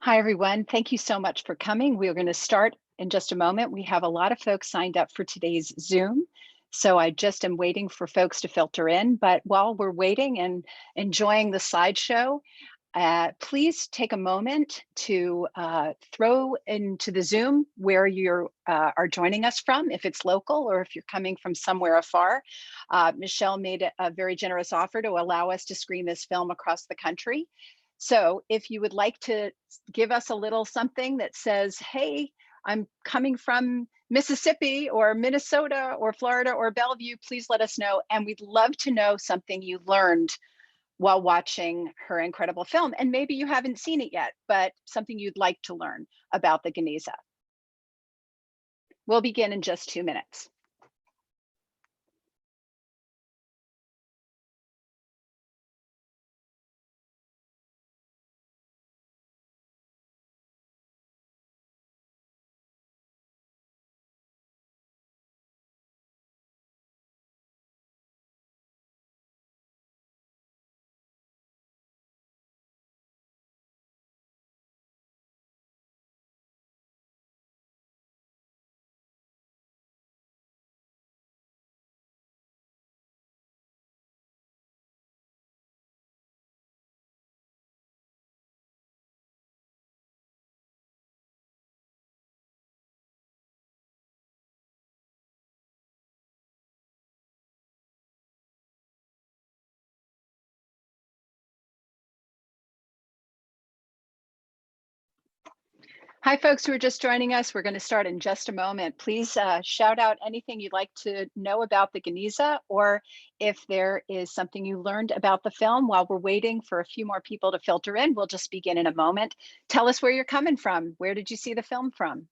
Hi, everyone. Thank you so much for coming. We are going to start in just a moment. We have a lot of folks signed up for today's Zoom. So I just am waiting for folks to filter in. But while we're waiting and enjoying the slideshow, please take a moment to throw into the Zoom where you are joining us from, if it's local or if you're coming from somewhere afar. Michelle made a very generous offer to allow us to screen this film across the country. So if you would like to give us a little something that says, hey, I'm coming from Mississippi or Minnesota or Florida or Bellevue, please let us know. And we'd love to know something you learned while watching her incredible film. And maybe you haven't seen it yet, but something you'd like to learn about the Geniza. We'll begin in just 2 minutes. Hi, folks who are just joining us. We're going to start in just a moment. Please shout out anything you'd like to know about the Geniza, or if there is something you learned about the film. While we're waiting for a few more people to filter in, we'll just begin in a moment. Tell us where you're coming from. Where did you see the film from?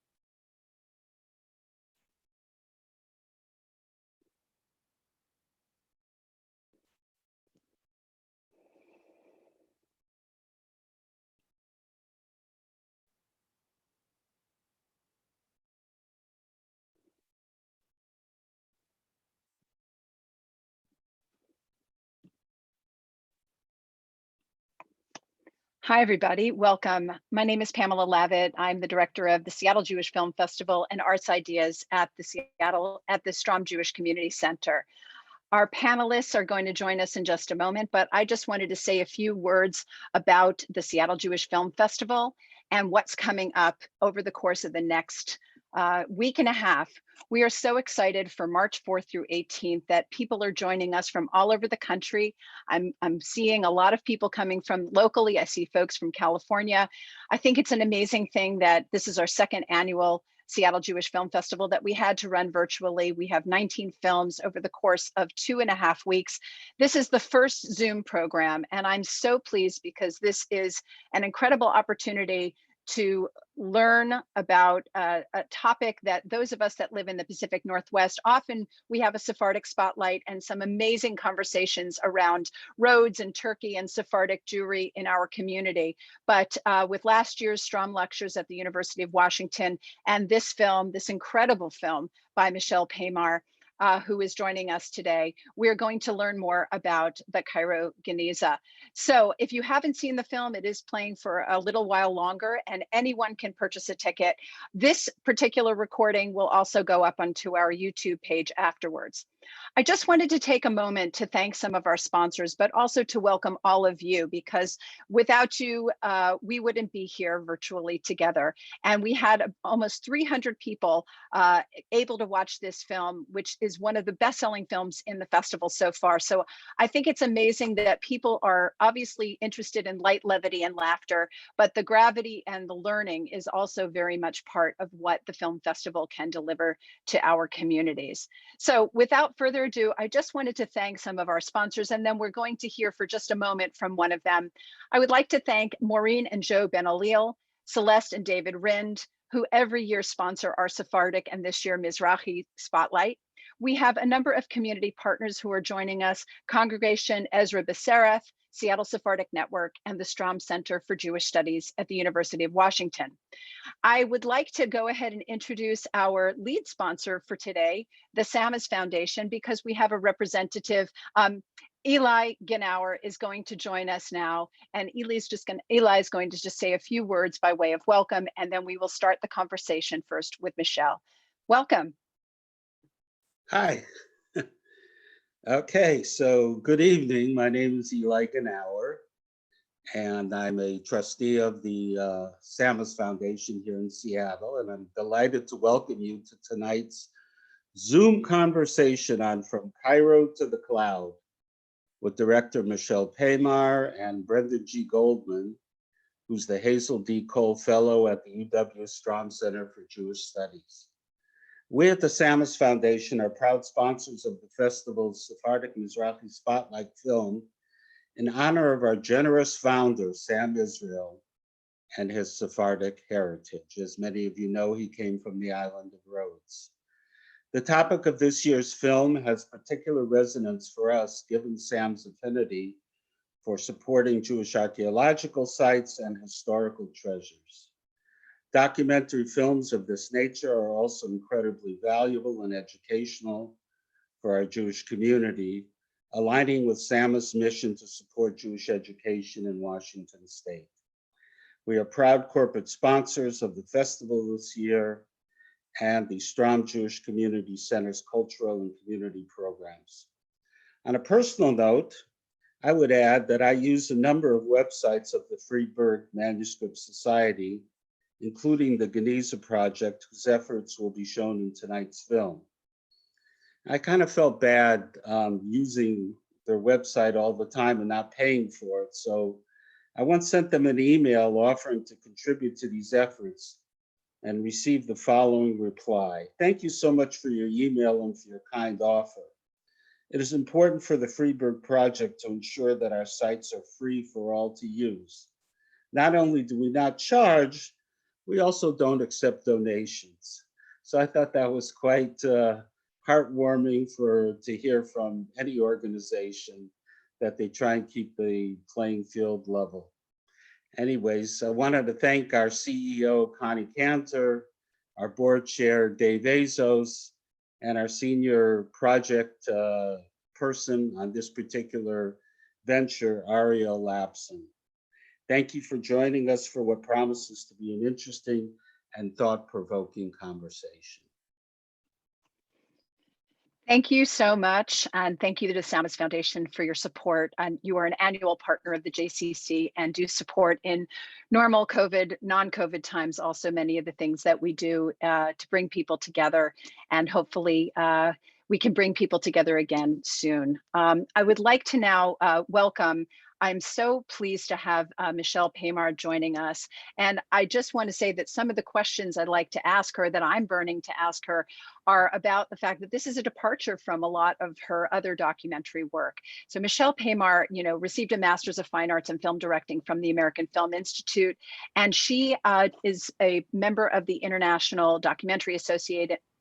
Hi, everybody. Welcome. My name is Pamela Lavitt. I'm the director of the Seattle Jewish Film Festival and Arts+Ideas at the Stroum Jewish Community Center. Our panelists are going to join us in just a moment, but I just wanted to say a few words about the Seattle Jewish Film Festival and what's coming up over the course of the next week and a half. We are so excited for March 4th through 18th that people are joining us from all over the country. I'm seeing a lot of people coming from locally. I see folks from California. I think it's an amazing thing that this is our second annual Seattle Jewish Film Festival that we had to run virtually. We have 19 films over the course of 2.5 weeks. This is the first Zoom program, and I'm so pleased because this is an incredible opportunity to learn about a topic that those of us that live in the Pacific Northwest, often we have a Sephardic spotlight and some amazing conversations around roads and Turkey and Sephardic Jewry in our community. But with last year's Stroum Lectures at the University of Washington and this film, this incredible film by Michelle Paymar, who is joining us today, we're going to learn more about the Cairo Geniza. So if you haven't seen the film, it is playing for a little while longer and anyone can purchase a ticket. This particular recording will also go up onto our YouTube page afterwards. I just wanted to take a moment to thank some of our sponsors, but also to welcome all of you, because without you, we wouldn't be here virtually together. And we had almost 300 people able to watch this film, which is one of the best-selling films in the festival so far. So I think it's amazing that people are obviously interested in light levity and laughter, but the gravity and the learning is also very much part of what the film festival can deliver to our communities. So without further ado, I just wanted to thank some of our sponsors, and then we're going to hear for just a moment from one of them. I would like to thank Maureen and Joe Ben-Alil, Celeste and David Rind, who every year sponsor our Sephardic and this year Mizrahi Spotlight. We have a number of community partners who are joining us: Congregation Ezra B'Sereth, Seattle Sephardic Network, and the Stroum Center for Jewish Studies at the University of Washington. I would like to go ahead and introduce our lead sponsor for today, the Samas Foundation, because we have a representative. Eli Genauer is going to join us now, and Eli is going to just say a few words by way of welcome, and then we will start the conversation first with Michelle. Welcome. Hi. Okay, so good evening. My name is Eli Genauer, and I'm a trustee of the Samus Foundation here in Seattle, and I'm delighted to welcome you to tonight's Zoom conversation on From Cairo to the Cloud with director Michelle Paymar and Brendan G. Goldman, who's the Hazel D. Cole Fellow at the UW Stroum Center for Jewish Studies. We at the Samus Foundation are proud sponsors of the festival's Sephardic Mizrahi Spotlight film in honor of our generous founder, Sam Israel, and his Sephardic heritage. As many of you know, he came from the island of Rhodes. The topic of this year's film has particular resonance for us, given Sam's affinity for supporting Jewish archaeological sites and historical treasures. Documentary films of this nature are also incredibly valuable and educational for our Jewish community, aligning with Samus' mission to support Jewish education in Washington State. We are proud corporate sponsors of the festival this year and the Stroum Jewish Community Center's cultural and community programs. On a personal note, I would add that I use a number of websites of the Friedberg Manuscript Society, including the Geniza project, whose efforts will be shown in tonight's film. I kind of felt bad using their website all the time and not paying for it. So I once sent them an email offering to contribute to these efforts and received the following reply. Thank you so much for your email and for your kind offer. It is important for the Friedberg Project to ensure that our sites are free for all to use. Not only do we not charge, we also don't accept donations. So I thought that was quite heartwarming to hear from any organization that they try and keep the playing field level. Anyways, I wanted to thank our CEO, Connie Cantor, our board chair, Dave Azos, and our senior project person on this particular venture, Ariel Lapson. Thank you for joining us for what promises to be an interesting and thought-provoking conversation. Thank you so much, and thank you to the Samus Foundation for your support. And you are an annual partner of the JCC and do support in normal COVID, non-COVID times, also many of the things that we do to bring people together, and hopefully we can bring people together again soon. I would like to now welcome, I'm so pleased to have Michelle Paymar joining us. And I just want to say that some of the questions I'd like to ask her, that I'm burning to ask her, are about the fact that this is a departure from a lot of her other documentary work. So Michelle Paymar, received a Master's of Fine Arts in Film Directing from the American Film Institute, and she is a member of the International Documentary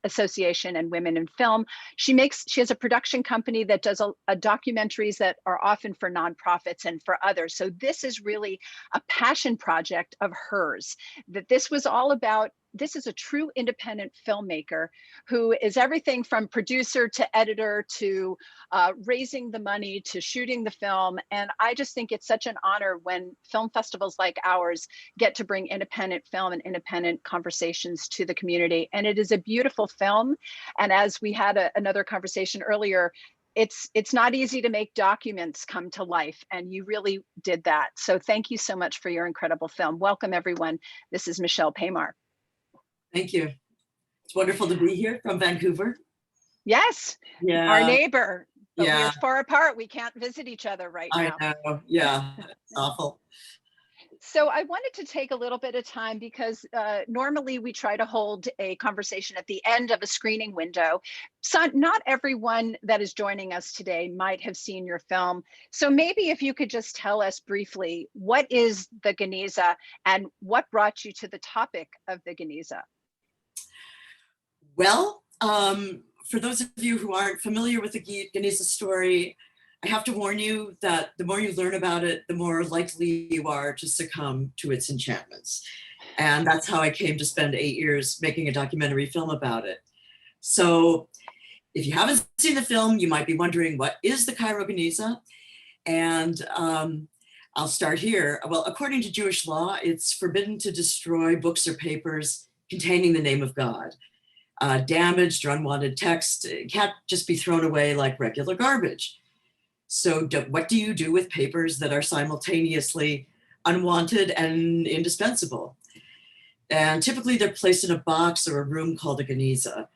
Association and Women in Film. She has a production company that does documentaries that are often for nonprofits and for others. So this is really a passion project of hers, that this was all about. This is a true independent filmmaker who is everything from producer to editor to raising the money to shooting the film. And I just think it's such an honor when film festivals like ours get to bring independent film and independent conversations to the community. And it is a beautiful film. And as we had another conversation earlier, it's not easy to make documents come to life, and you really did that. So thank you so much for your incredible film. Welcome, everyone. This is Michelle Paymar. Thank you. It's wonderful to be here from Vancouver. Yes, yeah, our neighbor, but yeah. we are far apart. We can't visit each other right now. I know, yeah, it's awful. So I wanted to take a little bit of time because normally we try to hold a conversation at the end of a screening window. So not everyone that is joining us today might have seen your film. So maybe if you could just tell us briefly, what is the Geniza and what brought you to the topic of the Geniza? Well, for those of you who aren't familiar with the Geniza story, I have to warn you that the more you learn about it, the more likely you are to succumb to its enchantments. And that's how I came to spend 8 years making a documentary film about it. So If you haven't seen the film, you might be wondering, what is the Cairo Geniza? And I'll start here. Well, according to Jewish law, it's forbidden to destroy books or papers containing the name of God. Damaged or unwanted text can't just be thrown away like regular garbage. So what do you do with papers that are simultaneously unwanted and indispensable? And typically they're placed in a box or a room called a Geniza.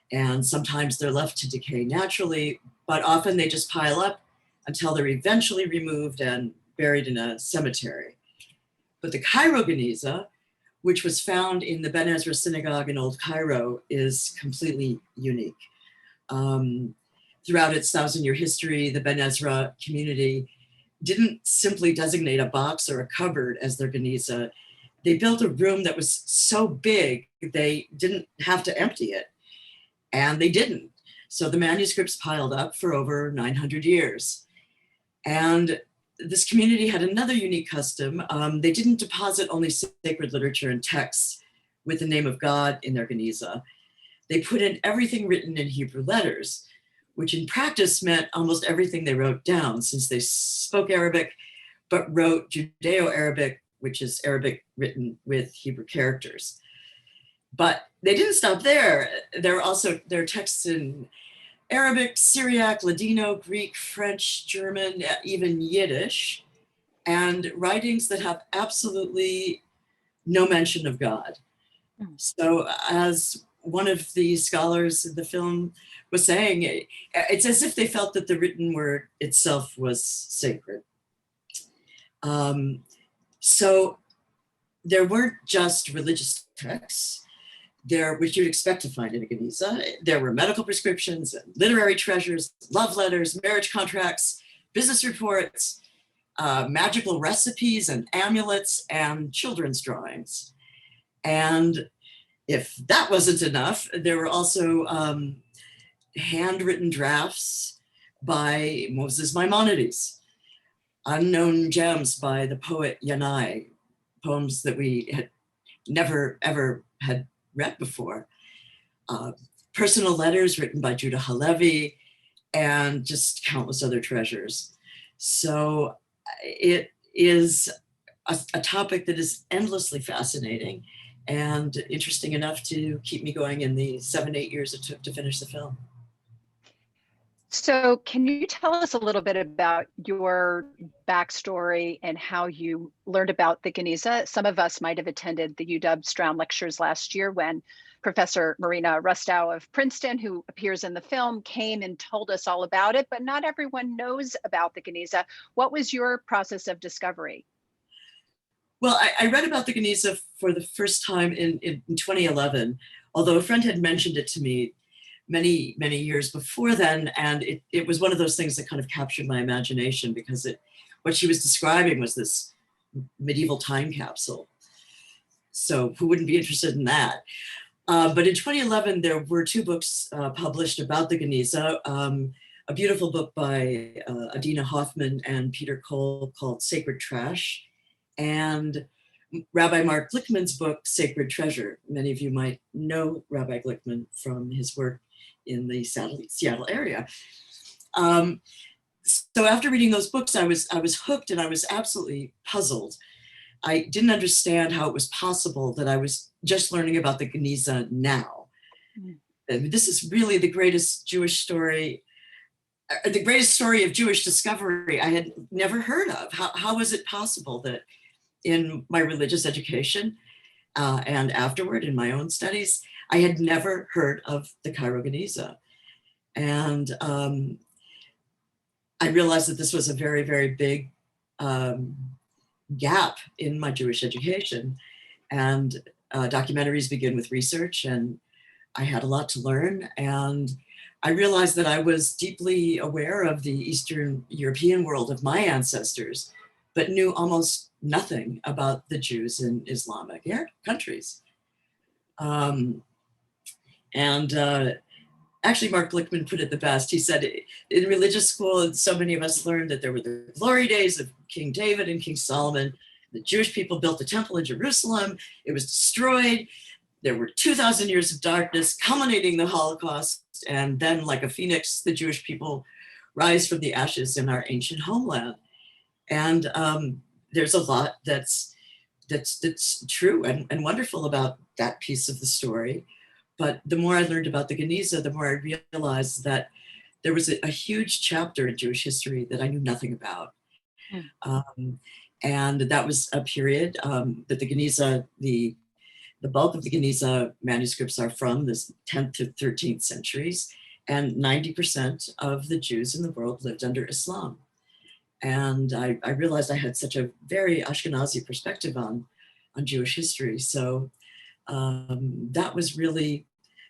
And sometimes they're left to decay naturally, but often they just pile up until they're eventually removed and buried in a cemetery. But the Cairo Geniza, which was found in the Ben Ezra synagogue in Old Cairo, is completely unique. Throughout its 1,000-year history, the Ben Ezra community didn't simply designate a box or a cupboard as their Geniza. They built a room that was so big, they didn't have to empty it. And they didn't. So the manuscripts piled up for over 900 years. And this community had another unique custom. They didn't deposit only sacred literature and texts with the name of God in their Geniza. They put in everything written in Hebrew letters, which in practice meant almost everything they wrote down, since they spoke Arabic, but wrote Judeo-Arabic, which is Arabic written with Hebrew characters. But they didn't stop there. There are texts in Arabic, Syriac, Ladino, Greek, French, German, even Yiddish, and writings that have absolutely no mention of God. So as one of the scholars in the film was saying, it's as if they felt that the written word itself was sacred. So there weren't just religious texts, which you'd expect to find in a Geniza. There were medical prescriptions, and literary treasures, love letters, marriage contracts, business reports, magical recipes and amulets, and children's drawings. And if that wasn't enough, there were also handwritten drafts by Moses Maimonides, unknown gems by the poet Yanai, poems that we had never ever had read before, personal letters written by Judah Halevi, and just countless other treasures. So it is a topic that is endlessly fascinating and interesting enough to keep me going in the 7-8 years it took to finish the film. So can you tell us a little bit about your backstory and how you learned about the Geniza? Some of us might have attended the UW Stroum lectures last year when Professor Marina Rustow of Princeton, who appears in the film, came and told us all about it, but not everyone knows about the Geniza. What was your process of discovery? Well, I read about the Geniza for the first time in 2011, although a friend had mentioned it to me many years before then, and it was one of those things that kind of captured my imagination, because what she was describing was this medieval time capsule. So who wouldn't be interested in that? But in 2011, there were 2 books published about the Geniza, a beautiful book by Adina Hoffman and Peter Cole called Sacred Trash, and Rabbi Mark Glickman's book, Sacred Treasure. Many of you might know Rabbi Glickman from his work in the Seattle area. So after reading those books, I was hooked, and I was absolutely puzzled. I didn't understand how it was possible that I was just learning about the Geniza now. This is really the greatest Jewish story, the greatest story of Jewish discovery I had never heard of. How was it possible that in my religious education and afterward in my own studies, I had never heard of the Cairo Geniza? And I realized that this was a very, very big gap in my Jewish education. And documentaries begin with research, and I had a lot to learn. And I realized that I was deeply aware of the Eastern European world of my ancestors, but knew almost nothing about the Jews in Islamic countries. Actually, Mark Glickman put it the best. He said, in religious school, so many of us learned that there were the glory days of King David and King Solomon. The Jewish people built the temple in Jerusalem. It was destroyed. there were 2,000 years of darkness culminating the Holocaust, and then like a phoenix, the Jewish people rise from the ashes in our ancient homeland. And there's a lot that's true and wonderful about that piece of the story. But the more I learned about the Geniza, the more I realized that there was a huge chapter in Jewish history that I knew nothing about. And that was a period that the Geniza, the bulk of the Geniza manuscripts are from the 10th to 13th centuries, and 90% of the Jews in the world lived under Islam. And I realized I had such a very Ashkenazi perspective on Jewish history. So that was really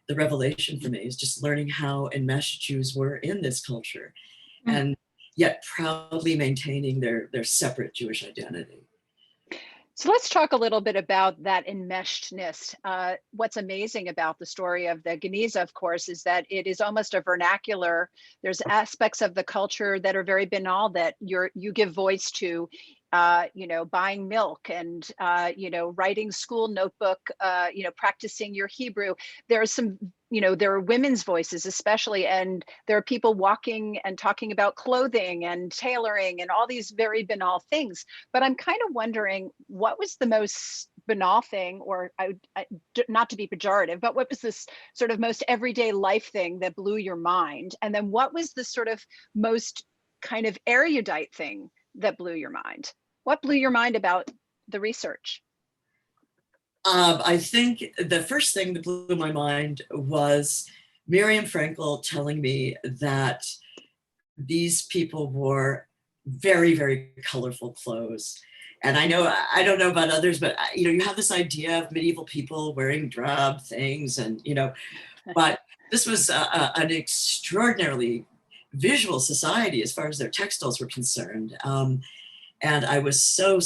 the revelation for me, is just learning how enmeshed Jews were in this culture, and yet proudly maintaining their separate Jewish identity. So let's talk a little bit about that enmeshedness. What's amazing about the story of the Geniza, of course, is that it is almost a vernacular. There's aspects of the culture that are very banal that you give voice to, buying milk and, writing school notebook, practicing your Hebrew. There's some, there are women's voices especially, and there are people walking and talking about clothing and tailoring and all these very banal things. But I'm kind of wondering, what was the most banal thing, or not to be pejorative, but what was this sort of most everyday life thing that blew your mind? And then what was the sort of most kind of erudite thing that blew your mind? What blew your mind about the research? I think the first thing that blew my mind was Miriam Frankel telling me that these people wore very, very colorful clothes. And I don't know about others, but you have this idea of medieval people wearing drab things, and but this was an extraordinarily visual society as far as their textiles were concerned. And I was so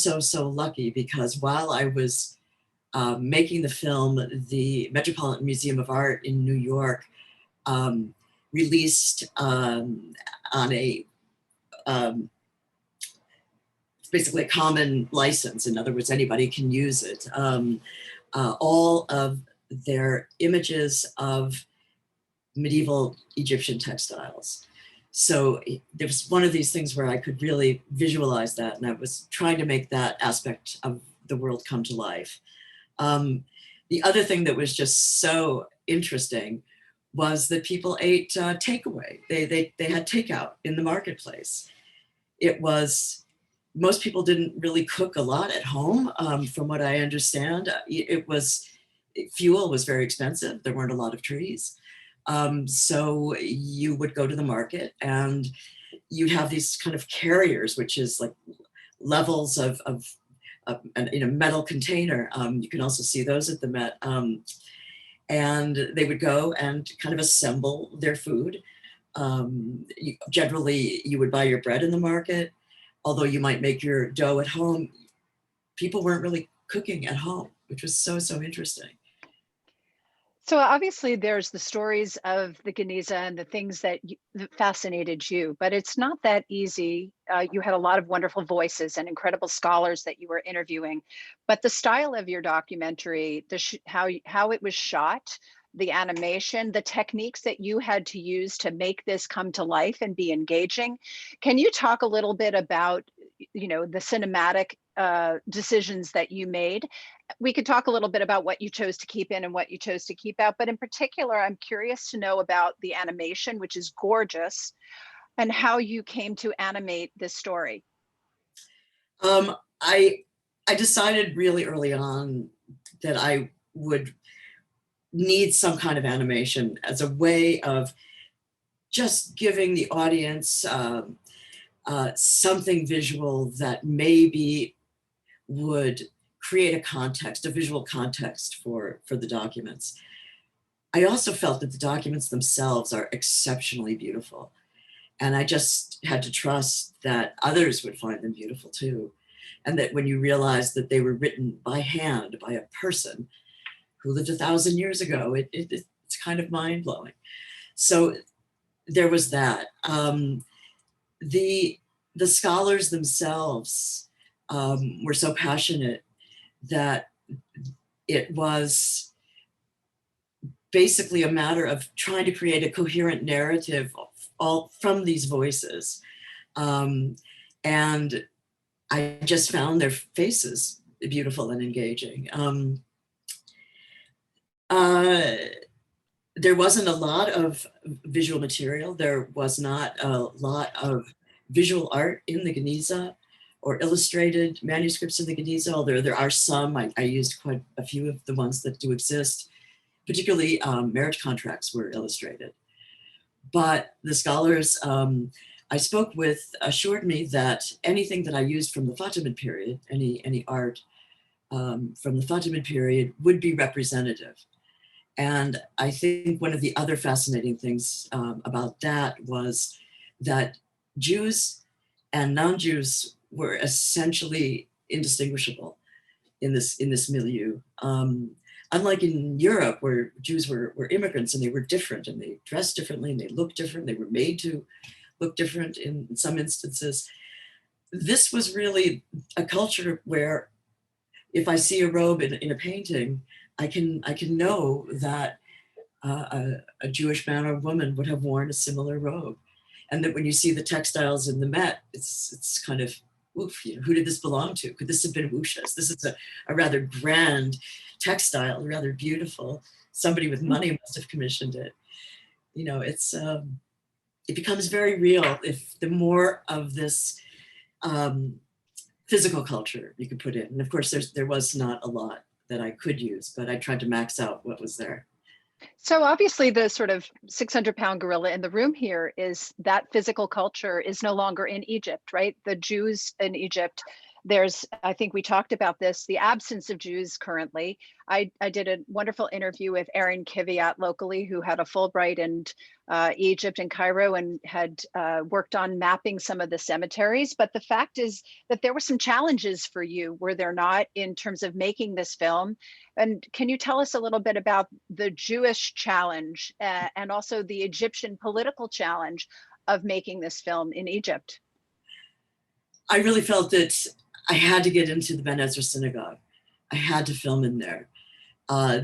lucky, because while I was making the film, the Metropolitan Museum of Art in New York released on a basically a common license. In other words, anybody can use it. All of their images of medieval Egyptian textiles. So there was one of these things where I could really visualize that, and I was trying to make that aspect of the world come to life. The other thing that was just so interesting was that people ate takeaway. They had takeout in the marketplace. Most people didn't really cook a lot at home, from what I understand. Fuel was very expensive. There weren't a lot of trees. So you would go to the market, and you'd have these kind of carriers, which is like levels of in a metal container. You can also see those at the Met. And they would go and kind of assemble their food. Generally, you would buy your bread in the market, although you might make your dough at home. People weren't really cooking at home, which was so interesting. So obviously there's the stories of the Geniza and the things that fascinated you, but it's not that easy. You had a lot of wonderful voices and incredible scholars that you were interviewing, but the style of your documentary, how it was shot, the animation, the techniques that you had to use to make this come to life and be engaging. Can you talk a little bit about, the cinematic decisions that you made? We could talk a little bit about what you chose to keep in and what you chose to keep out, but in particular, I'm curious to know about the animation, which is gorgeous, and how you came to animate this story. I decided really early on that I would need some kind of animation as a way of just giving the audience something visual that maybe would create a context, a visual context for the documents. I also felt that the documents themselves are exceptionally beautiful. And I just had to trust that others would find them beautiful too. And that when you realize that they were written by hand by a person who lived 1,000 years ago, it's kind of mind-blowing. So there was that. The scholars themselves were so passionate that it was basically a matter of trying to create a coherent narrative all from these voices. And I just found their faces beautiful and engaging. There wasn't a lot of visual material. There was not a lot of visual art in the Geniza or illustrated manuscripts in the Geniza, although there are some. I used quite a few of the ones that do exist. Particularly marriage contracts were illustrated. But the scholars I spoke with assured me that anything that I used from the Fatimid period, any art from the Fatimid period would be representative. And I think one of the other fascinating things about that was that Jews and non-Jews were essentially indistinguishable in this milieu. Unlike in Europe, where Jews were immigrants and they were different and they dressed differently and they looked different, they were made to look different in some instances. This was really a culture where if I see a robe in a painting, I can know that a Jewish man or woman would have worn a similar robe. And that when you see the textiles in the Met, it's kind of, oof, you know, who did this belong to? Could this have been Wusha's? This is a rather grand textile, rather beautiful. Somebody with money must have commissioned it. You know, it becomes very real if the more of this physical culture you could put in. And of course, there was not a lot that I could use, but I tried to max out what was there. So obviously the sort of 600-pound gorilla in the room here is that physical culture is no longer in Egypt, right? The Jews in Egypt, I think we talked about this, the absence of Jews currently. I did a wonderful interview with Aaron Kiviat locally, who had a Fulbright in Egypt and Cairo and had worked on mapping some of the cemeteries. But the fact is that there were some challenges for you, were there not, in terms of making this film? And can you tell us a little bit about the Jewish challenge and also the Egyptian political challenge of making this film in Egypt? I really felt that I had to get into the Ben Ezra synagogue. I had to film in there.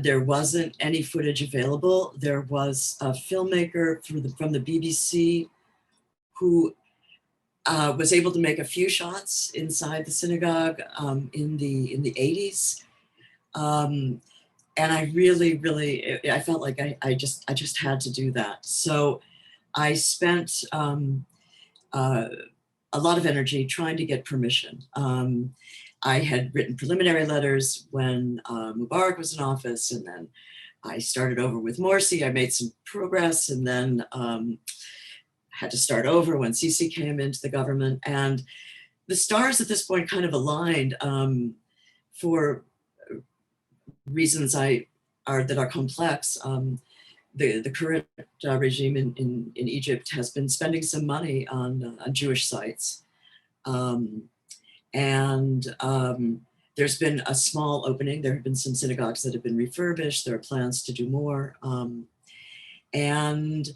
There wasn't any footage available. There was a filmmaker from the BBC who was able to make a few shots inside the synagogue in the 80s. And I really, I felt like I just had to do that. So I spent a lot of energy trying to get permission. I had written preliminary letters when Mubarak was in office, and then I started over with Morsi. I made some progress, and then had to start over when Sisi came into the government. And the stars at this point kind of aligned for reasons that are complex. The current regime in Egypt has been spending some money on Jewish sites. There's been a small opening. There have been some synagogues that have been refurbished. There are plans to do more. And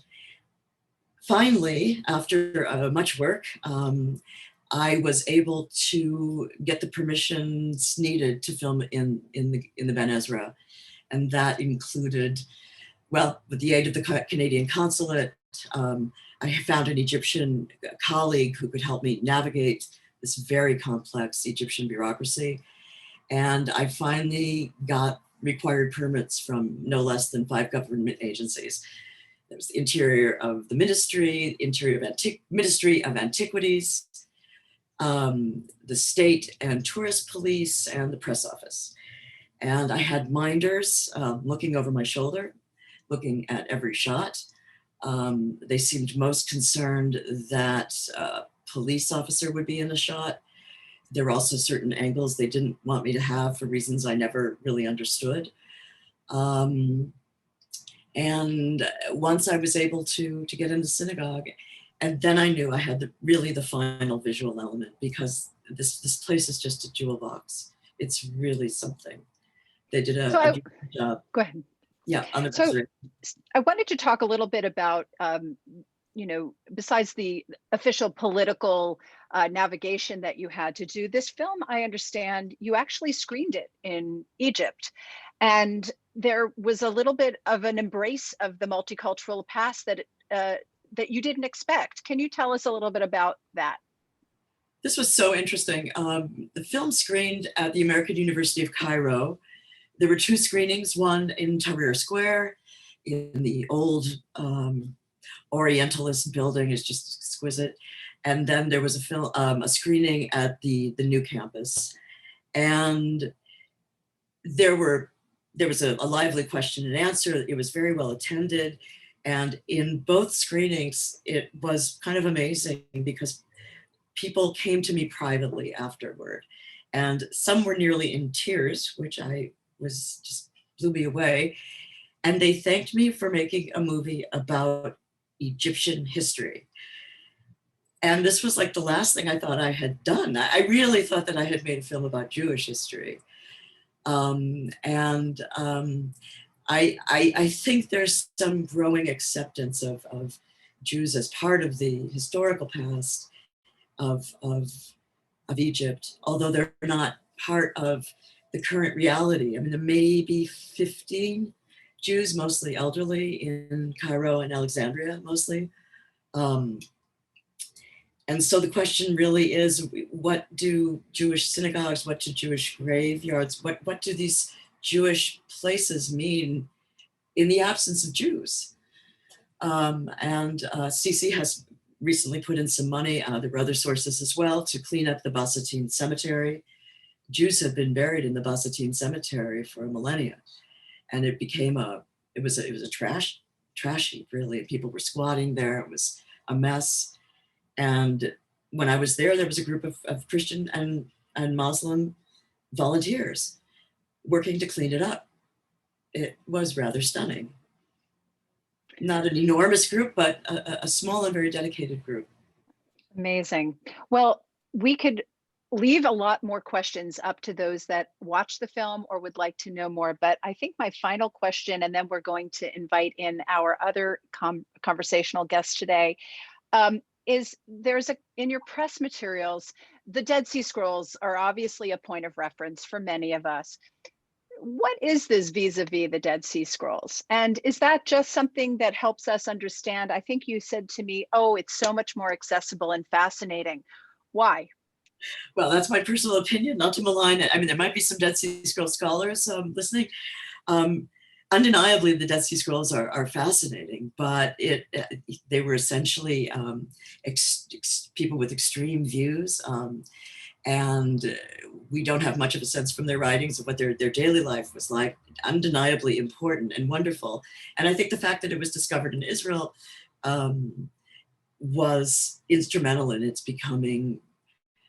finally, after much work, I was able to get the permissions needed to film in the Ben Ezra. And that included, well, with the aid of the Canadian consulate, I found an Egyptian colleague who could help me navigate this very complex Egyptian bureaucracy. And I finally got required permits from no less than 5 government agencies. There was the Interior of the Ministry, Ministry of Antiquities, the State and Tourist Police, and the Press Office. And I had minders looking over my shoulder, looking at every shot. They seemed most concerned that a police officer would be in a shot. There were also certain angles they didn't want me to have for reasons I never really understood. And once I was able to get into synagogue, and then I knew I had really the final visual element, because this place is just a jewel box. It's really something. They did a good job. Go ahead. Yeah. So I wanted to talk a little bit about, you know, besides the official political navigation that you had to do this film, I understand you actually screened it in Egypt. And there was a little bit of an embrace of the multicultural past that that you didn't expect. Can you tell us a little bit about that? This was so interesting. The film screened at the American University of Cairo. There were 2 screenings, one in Tahrir Square in the old Orientalist building, is just exquisite. And then there was a screening at the new campus. And there was a lively question and answer. It was very well attended. And in both screenings, it was kind of amazing because people came to me privately afterward. And some were nearly in tears, which just blew me away. And they thanked me for making a movie about Egyptian history. And this was like the last thing I thought I had done. I really thought that I had made a film about Jewish history. I think there's some growing acceptance of Jews as part of the historical past of Egypt, although they're not part of the current reality. I mean, there may be 15 Jews, mostly elderly, in Cairo and Alexandria, mostly. And so the question really is, what do Jewish synagogues, what do Jewish graveyards, what do these Jewish places mean in the absence of Jews? CC has recently put in some money, there were other sources as well, to clean up the Basatine Cemetery. Jews have been buried in the Basatine Cemetery for millennia. And it became it was a trash heap, really. People were squatting there, it was a mess. And when I was there was a group of Christian and Muslim volunteers working to clean it up. It was rather stunning. Not an enormous group, but a small and very dedicated group. Amazing. Well, we could leave a lot more questions up to those that watch the film or would like to know more, but I think my final question, and then we're going to invite in our other conversational guests today, is in your press materials, the Dead Sea Scrolls are obviously a point of reference for many of us. What is this vis-a-vis the Dead Sea Scrolls? And is that just something that helps us understand? I think you said to me, oh, it's so much more accessible and fascinating. Why? Well, that's my personal opinion, not to malign it. I mean, there might be some Dead Sea Scrolls scholars listening. Undeniably, the Dead Sea Scrolls are fascinating, but they were essentially people with extreme views, and we don't have much of a sense from their writings of what their daily life was like. Undeniably important and wonderful. And I think the fact that it was discovered in Israel was instrumental in its becoming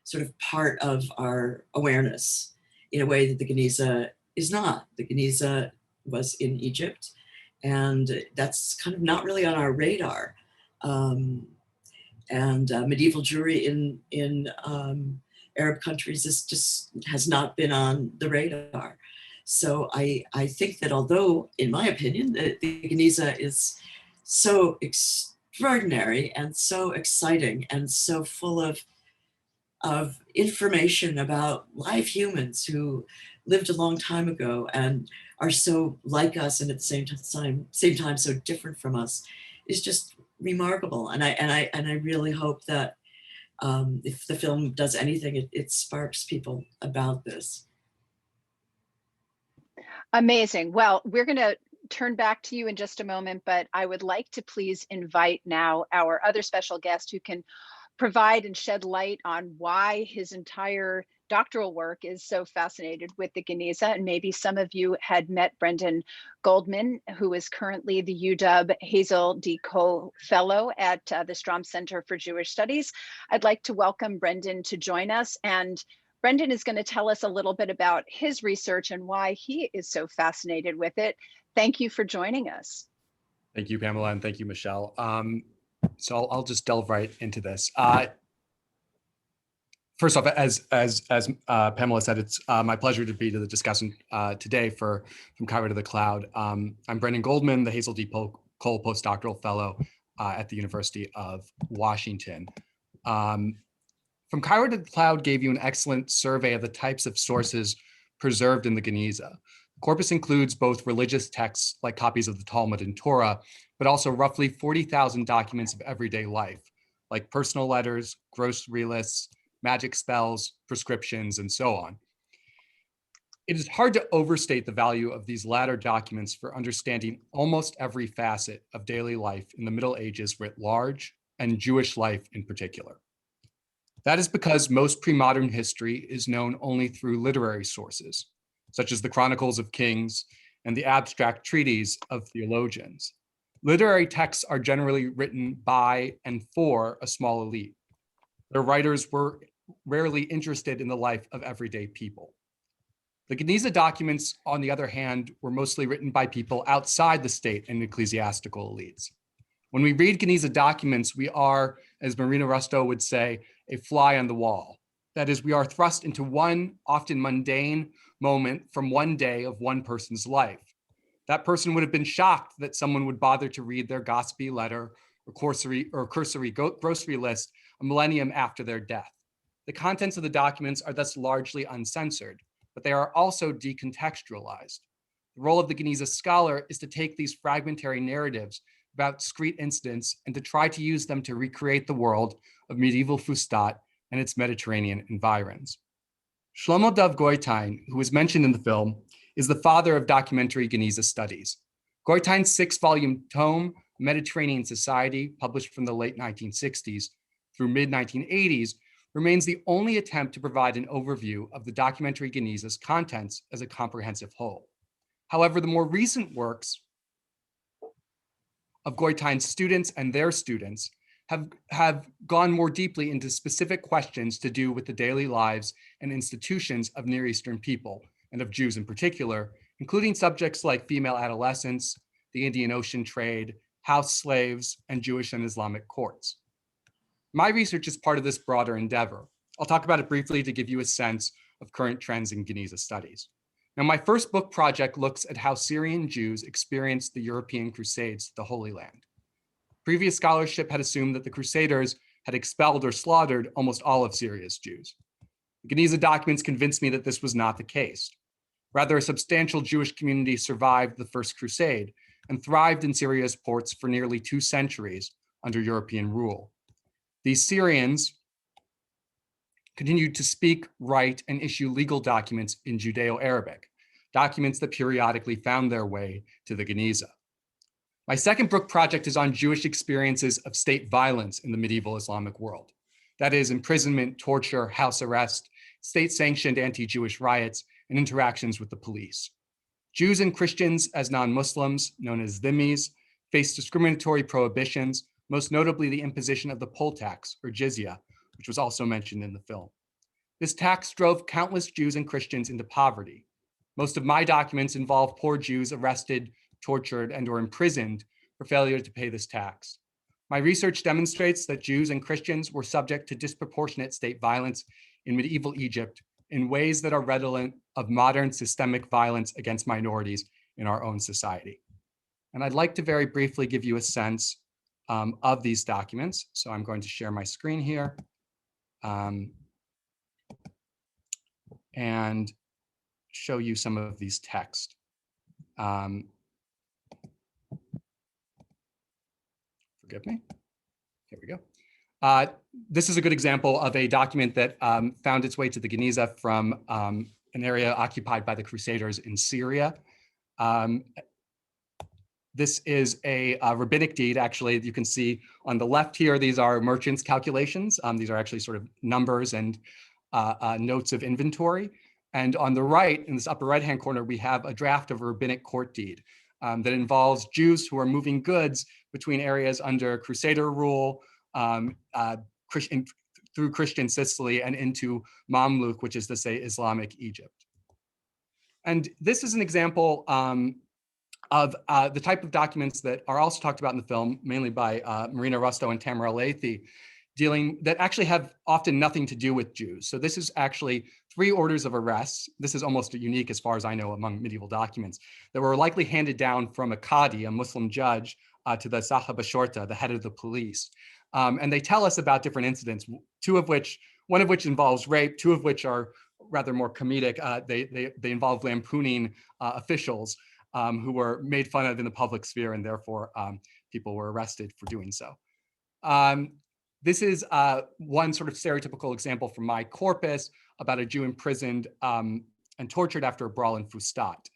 sort of part of our awareness in a way that the Geniza is not. The Geniza was in Egypt, and that's kind of not really on our radar. Medieval Jewry in Arab countries has not been on the radar. So I think that although, in my opinion, the Geniza is so extraordinary and so exciting and so full of information about live humans who lived a long time ago and are so like us and at the same time so different from us, is just remarkable. And I really hope that if the film does anything, it sparks people about this. Amazing. Well, we're going to turn back to you in just a moment, but I would like to please invite now our other special guest who can provide and shed light on why his entire doctoral work is so fascinated with the Geniza. And maybe some of you had met Brendan Goldman, who is currently the UW Hazel D. Cole Fellow at the Stroum Center for Jewish Studies. I'd like to welcome Brendan to join us. And Brendan is going to tell us a little bit about his research and why he is so fascinated with it. Thank you for joining us. Thank you, Pamela, and thank you, Michelle. So I'll just delve right into this. First off, as Pamela said, it's my pleasure to be the discussant today from Cairo to the Cloud. I'm Brendan Goldman, the Hazel D. Cole Postdoctoral Fellow at the University of Washington. From Cairo to the Cloud gave you an excellent survey of the types of sources preserved in the Geniza. Corpus includes both religious texts like copies of the Talmud and Torah, but also roughly 40,000 documents of everyday life, like personal letters, grocery lists, magic spells, prescriptions, and so on. It is hard to overstate the value of these latter documents for understanding almost every facet of daily life in the Middle Ages writ large, and Jewish life in particular. That is because most pre-modern history is known only through literary sources, such as the Chronicles of Kings and the abstract treatises of theologians. Literary texts are generally written by and for a small elite. Their writers were rarely interested in the life of everyday people. The Geniza documents, on the other hand, were mostly written by people outside the state and ecclesiastical elites. When we read Geniza documents, we are, as Marina Rusto would say, a fly on the wall. That is, we are thrust into one often mundane moment from one day of one person's life. That person would have been shocked that someone would bother to read their gossipy letter or cursory grocery list a millennium after their death. The contents of the documents are thus largely uncensored, but they are also decontextualized. The role of the Geniza scholar is to take these fragmentary narratives about discrete incidents and to try to use them to recreate the world of medieval Fustat and its Mediterranean environs. Shlomo Dov Goitein, who is mentioned in the film, is the father of documentary Geniza studies. Goitein's 6-volume tome, Mediterranean Society, published from the late 1960s through mid-1980s, remains the only attempt to provide an overview of the documentary Geniza's contents as a comprehensive whole. However, the more recent works of Goitein's students and their students have gone more deeply into specific questions to do with the daily lives and institutions of Near Eastern people, and of Jews in particular, including subjects like female adolescence, the Indian Ocean trade, house slaves, and Jewish and Islamic courts. My research is part of this broader endeavor. I'll talk about it briefly to give you a sense of current trends in Geniza studies. Now, my first book project looks at how Syrian Jews experienced the European Crusades to the Holy Land. Previous scholarship had assumed that the Crusaders had expelled or slaughtered almost all of Syria's Jews. The Geniza documents convinced me that this was not the case. Rather, a substantial Jewish community survived the First Crusade and thrived in Syria's ports for nearly 2 centuries under European rule. These Syrians continued to speak, write, and issue legal documents in Judeo-Arabic, documents that periodically found their way to the Geniza. My second book project is on Jewish experiences of state violence in the medieval Islamic world. That is, imprisonment, torture, house arrest, state-sanctioned anti-Jewish riots, and interactions with the police. Jews and Christians as non-Muslims, known as dhimmis, faced discriminatory prohibitions, most notably the imposition of the poll tax, or jizya, which was also mentioned in the film. This tax drove countless Jews and Christians into poverty. Most of my documents involve poor Jews arrested, tortured, and or imprisoned for failure to pay this tax. My research demonstrates that Jews and Christians were subject to disproportionate state violence in medieval Egypt in ways that are redolent of modern systemic violence against minorities in our own society. And I'd like to very briefly give you a sense of these documents. So I'm going to share my screen here and show you some of these texts. Forgive me. Here we go. This is a good example of a document that found its way to the Geniza from an area occupied by the Crusaders in Syria. This is a rabbinic deed, actually. You can see on the left here, these are merchants' calculations. These are actually sort of numbers and notes of inventory. And on the right, in this upper right-hand corner, we have a draft of a rabbinic court deed that involves Jews who are moving goods between areas under Crusader rule, through Christian Sicily and into Mamluk, which is to say Islamic Egypt. And this is an example of the type of documents that are also talked about in the film, mainly by Marina Rusto and Tamara Lathy, that actually have often nothing to do with Jews. So this is actually 3 orders of arrests. This is almost unique as far as I know among medieval documents that were likely handed down from a Qadi, a Muslim judge, to the Sahab Shorta, the head of the police. And they tell us about different incidents, one of which involves rape, 2 of which are rather more comedic. They involve lampooning officials who were made fun of in the public sphere, and therefore people were arrested for doing so. This is one sort of stereotypical example from my corpus about a Jew imprisoned and tortured after a brawl in Fustat.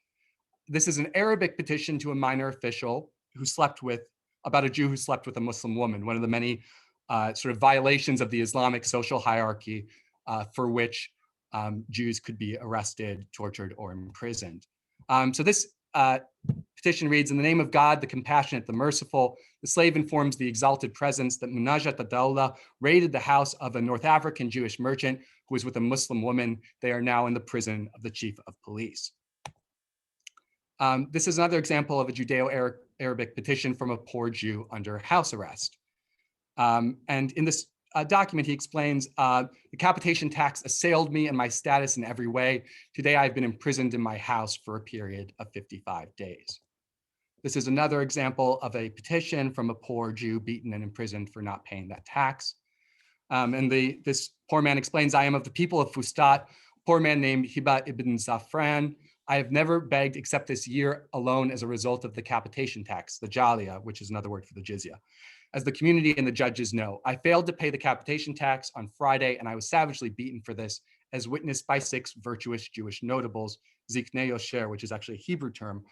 This is an Arabic petition to a minor official who slept with, about a Jew who slept with a Muslim woman, one of the many sort of violations of the Islamic social hierarchy for which Jews could be arrested, tortured, or imprisoned. So this petition reads, in the name of God, the compassionate, the merciful, the slave informs the exalted presence that Munajat ad-Dawla raided the house of a North African Jewish merchant who was with a Muslim woman. They are now in the prison of the chief of police. This is another example of a Judeo-Arabic petition from a poor Jew under house arrest. And in this document, he explains, the capitation tax assailed me and my status in every way. Today, I've been imprisoned in my house for a period of 55 days. This is another example of a petition from a poor Jew beaten and imprisoned for not paying that tax. And this poor man explains, I am of the people of Fustat, a poor man named Hiba ibn Zafran. I have never begged except this year alone as a result of the capitation tax, the Jalia, which is another word for the jizya. As the community and the judges know, I failed to pay the capitation tax on Friday, and I was savagely beaten for this, as witnessed by 6 virtuous Jewish notables, Ziknei Yosher, which is actually a Hebrew term,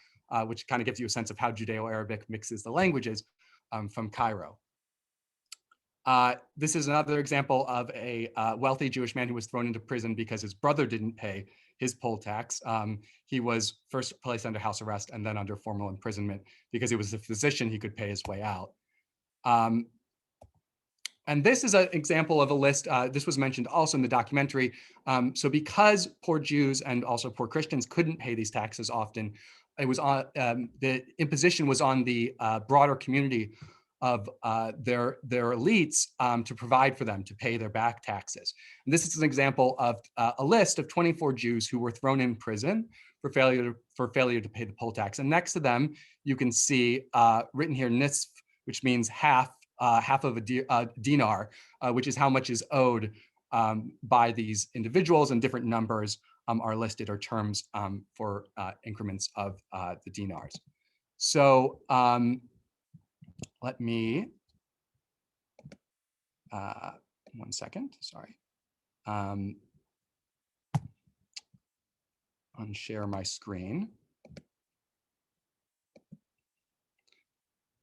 which kind of gives you a sense of how Judeo-Arabic mixes the languages, from Cairo. This is another example of a wealthy Jewish man who was thrown into prison because his brother didn't pay his poll tax. He was first placed under house arrest and then under formal imprisonment. Because he was a physician, he could pay his way out. And this is an example of a list. This was mentioned also in the documentary. So because poor Jews and also poor Christians couldn't pay these taxes often, it was on the imposition was on the broader community of their elites to provide for them, to pay their back taxes. And this is an example of a list of 24 Jews who were thrown in prison for failure to pay the poll tax. And next to them, you can see written here nisf, which means half of a dinar, which is how much is owed by these individuals, and different numbers are listed, or terms for increments of the dinars. So let me, 1 second, sorry. Unshare my screen.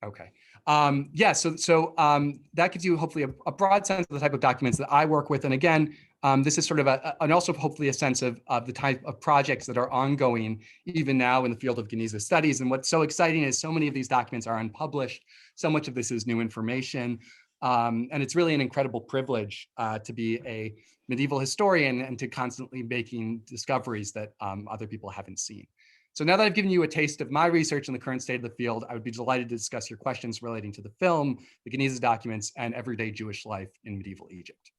Okay. Yeah, so that gives you hopefully a broad sense of the type of documents that I work with. And again, this is sort of and also hopefully a sense of the type of projects that are ongoing even now in the field of Geniza studies. And what's so exciting is so many of these documents are unpublished. So much of this is new information. And it's really an incredible privilege to be a medieval historian and to constantly making discoveries that other people haven't seen. So now that I've given you a taste of my research in the current state of the field, I would be delighted to discuss your questions relating to the film, the Geniza documents, and everyday Jewish life in medieval Egypt.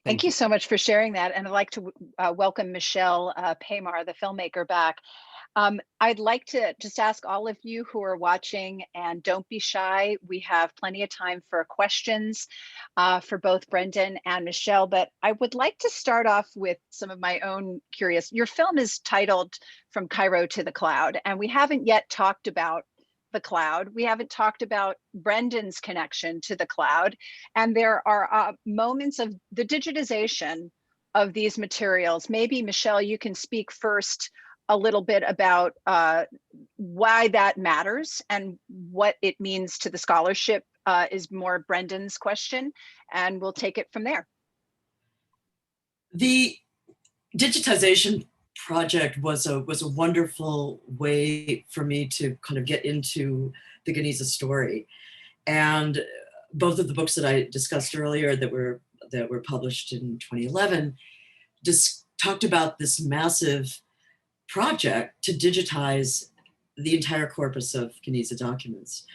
Thank you so much for sharing that. And I'd like to welcome Michelle Paymar, the filmmaker, back. I'd like to just ask all of you who are watching, and don't be shy. We have plenty of time for questions for both Brendan and Michelle, but I would like to start off with some of my own curious. Your film is titled From Cairo to the Cloud, and we haven't yet talked about the cloud. We haven't talked about Brendan's connection to the cloud. And there are moments of the digitization of these materials. Maybe Michelle, you can speak first a little bit about why that matters and what it means to the scholarship is more Brendan's question, and we'll take it from there. The digitization project was a wonderful way for me to kind of get into the Geniza story. And both of the books that I discussed earlier that were published in 2011 just talked about this massive project to digitize the entire corpus of Geniza documents.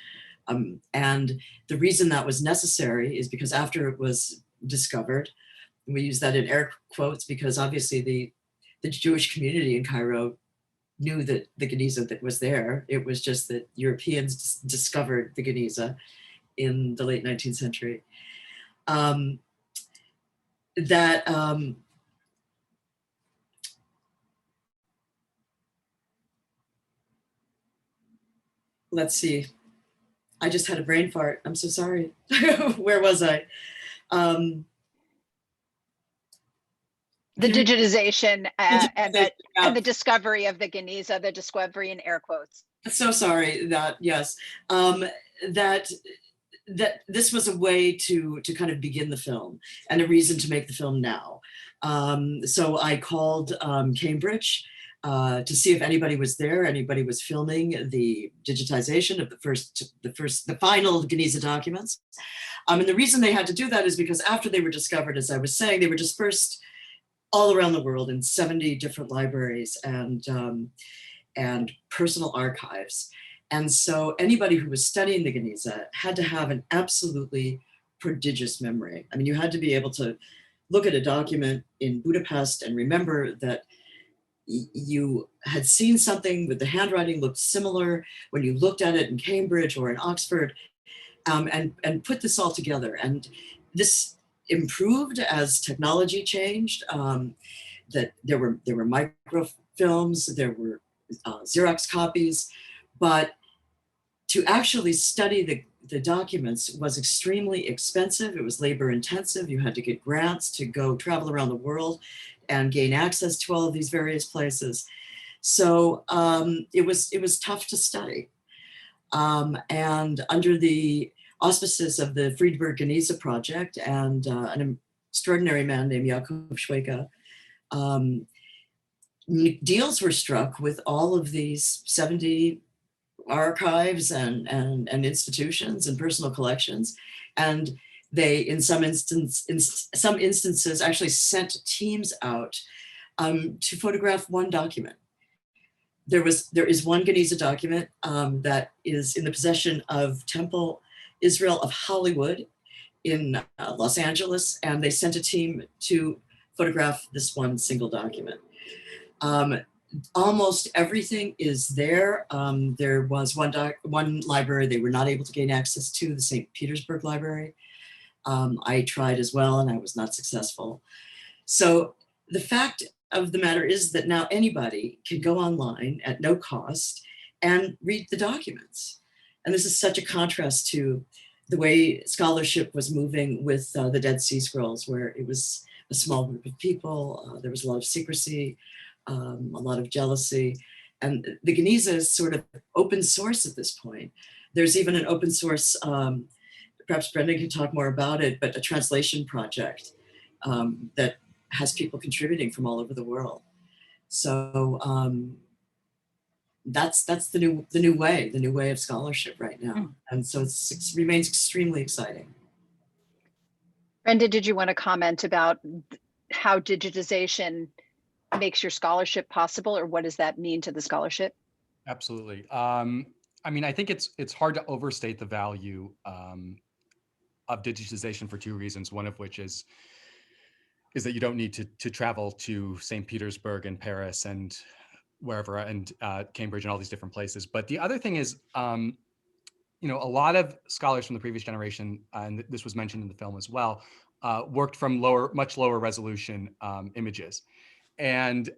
And the reason that was necessary is because after it was discovered, and we use that in air quotes because obviously the Jewish community in Cairo knew that the Geniza that was there. It was just that Europeans discovered the Geniza in the late 19th century. let's see. I just had a brain fart. I'm so sorry. Where was I? The digitization and yeah. the discovery of the Geniza, the discovery in air quotes. So sorry that, yes, that this was a way to kind of begin the film and a reason to make the film now. So I called Cambridge to see if anybody was there, anybody was filming the digitization of the final Geniza documents. And the reason they had to do that is because after they were discovered, as I was saying, they were dispersed all around the world in 70 different libraries and personal archives. And so anybody who was studying the Geniza had to have an absolutely prodigious memory. I mean, you had to be able to look at a document in Budapest and remember that you had seen something with the handwriting looked similar when you looked at it in Cambridge or in Oxford, and put this all together. And this improved as technology changed, that there were microfilms, there were Xerox copies, but to actually study the documents was extremely expensive. It was labor intensive. You had to get grants to go travel around the world and gain access to all of these various places. So it was tough to study. And under the auspices of the Friedberg Geniza project and an extraordinary man named Yaakov Shweka, deals were struck with all of these 70 archives and institutions and personal collections. And they, in some instances, actually sent teams out to photograph one document. There is one Geniza document that is in the possession of Temple Israel of Hollywood in Los Angeles, and they sent a team to photograph this one single document. Almost everything is there. There was one library they were not able to gain access to, the St. Petersburg Library. I tried as well, and I was not successful. So the fact of the matter is that now anybody can go online at no cost and read the documents. And this is such a contrast to the way scholarship was moving with the Dead Sea Scrolls, where it was a small group of people. There was a lot of secrecy, a lot of jealousy. And the Geniza is sort of open source at this point. There's even an open source, perhaps Brendan can talk more about it, but a translation project that has people contributing from all over the world. So that's the new way of scholarship right now. And so it remains extremely exciting. Brenda, did you want to comment about how digitization makes your scholarship possible, or what does that mean to the scholarship? Absolutely. I mean, I think it's hard to overstate the value of digitization for two reasons. One of which is that you don't need to travel to St. Petersburg and Paris and wherever, and Cambridge and all these different places. But the other thing is, you know, a lot of scholars from the previous generation, and this was mentioned in the film as well, worked from much lower resolution images. And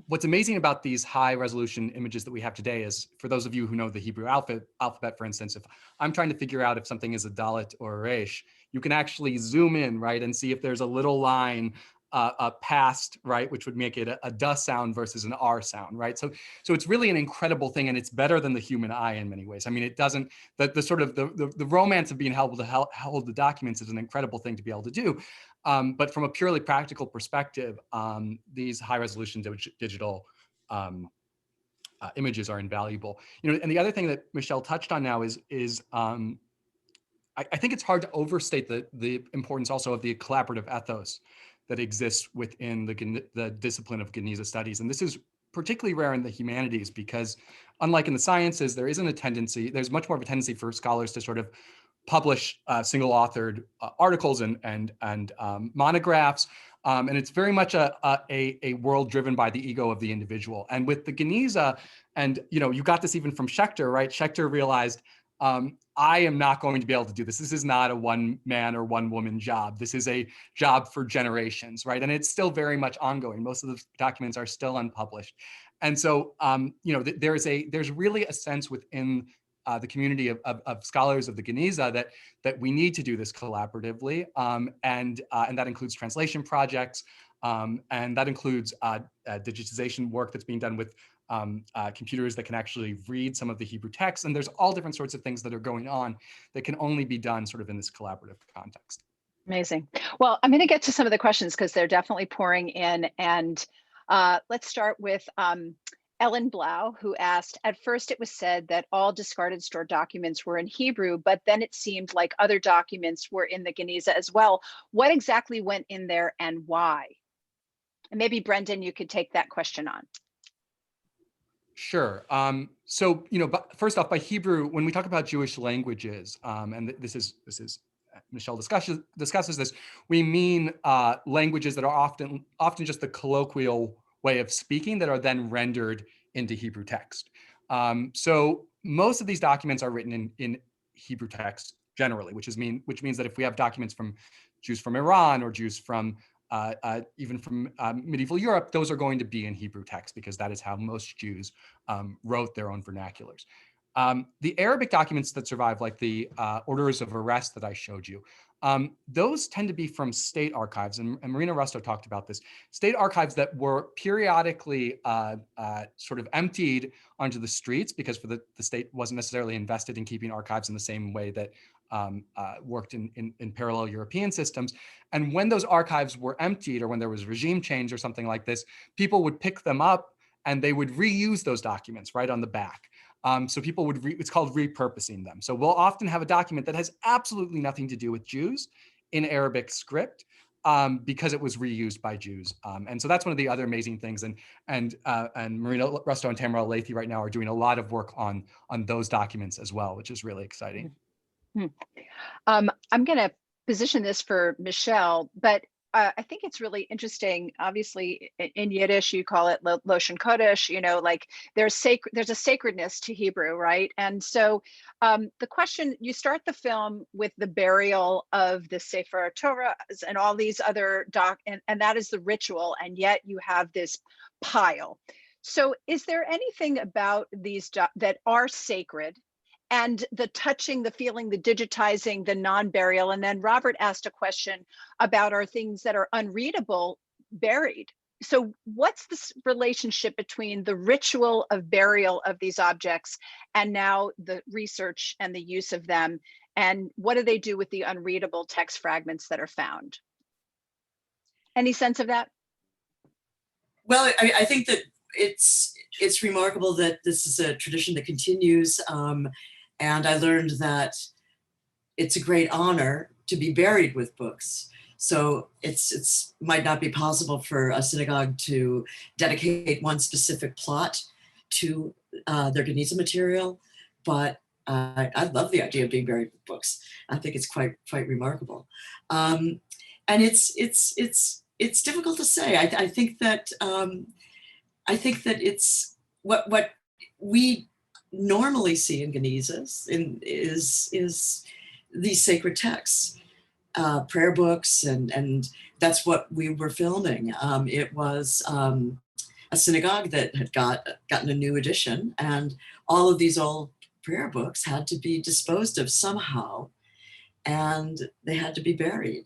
what's amazing about these high resolution images that we have today is, for those of you who know the Hebrew alphabet, for instance, if I'm trying to figure out if something is a Dalet or a Resh, you can actually zoom in, right, and see if there's a little line past, right, which would make it a duh sound versus an R sound, right? So it's really an incredible thing, and it's better than the human eye in many ways. I mean, it doesn't, the sort of the romance of being able to hold the documents is an incredible thing to be able to do. But from a purely practical perspective, these high resolution digital images are invaluable. You know, and the other thing that Michelle touched on now is I think it's hard to overstate the importance also of the collaborative ethos that exists within the discipline of Geniza studies. And this is particularly rare in the humanities because, unlike in the sciences, there's much more of a tendency for scholars to sort of publish single authored articles and monographs. And it's very much a world driven by the ego of the individual. And with the Geniza, and you know, you got this even from Schechter, right? Schechter realized, I am not going to be able to do this. This is not a one man or one woman job. This is a job for generations, right? And it's still very much ongoing. Most of the documents are still unpublished. And so, you know, there's really a sense within the community of scholars of the Geniza that we need to do this collaboratively, and that includes translation projects, and that includes digitization work that's being done with computers that can actually read some of the Hebrew text, and there's all different sorts of things that are going on that can only be done sort of in this collaborative context. Amazing. Well, I'm going to get to some of the questions because they're definitely pouring in, and let's start with Ellen Blau, who asked, at first it was said that all discarded stored documents were in Hebrew, but then it seemed like other documents were in the Geniza as well. What exactly went in there and why? And maybe Brendan, you could take that question on. Sure. So, first off, by Hebrew, when we talk about Jewish languages, and this is Michelle discusses this, we mean languages that are often just the colloquial way of speaking that are then rendered into Hebrew text. So most of these documents are written in Hebrew text generally, which means that if we have documents from Jews from Iran or Jews from even from medieval Europe, those are going to be in Hebrew text because that is how most Jews wrote their own vernaculars. The Arabic documents that survive, like the orders of arrest that I showed you, those tend to be from state archives, and Marina Rusto talked about this, state archives that were periodically sort of emptied onto the streets because the state wasn't necessarily invested in keeping archives in the same way that worked in parallel European systems. And when those archives were emptied, or when there was regime change or something like this, people would pick them up and they would reuse those documents right on the back. So people would, it's called repurposing them. So we'll often have a document that has absolutely nothing to do with Jews in Arabic script because it was reused by Jews. And so that's one of the other amazing things. And Marina Rusto and Tamara Alethi right now are doing a lot of work on those documents as well, which is really exciting. I'm going to position this for Michelle, but I think it's really interesting. Obviously, in Yiddish, you call it Loshen Kodesh. Like there's a sacredness to Hebrew, right? And so, the question: you start the film with the burial of the Sefer Torah and all these other and that is the ritual, and yet you have this pile. So, is there anything about these that are sacred? And the touching, the feeling, the digitizing, the non-burial. And then Robert asked a question about are things that are unreadable buried? So what's this relationship between the ritual of burial of these objects and now the research and the use of them? And what do they do with the unreadable text fragments that are found? Any sense of that? Well, I think that it's remarkable that this is a tradition that continues. And I learned that it's a great honor to be buried with books. So it's might not be possible for a synagogue to dedicate one specific plot to their Geniza material, but I love the idea of being buried with books. I think it's quite remarkable, and it's difficult to say. I think that it's what we normally see in Genizas is these sacred texts, prayer books, and that's what we were filming. It was a synagogue that had gotten a new edition, and all of these old prayer books had to be disposed of somehow, and they had to be buried.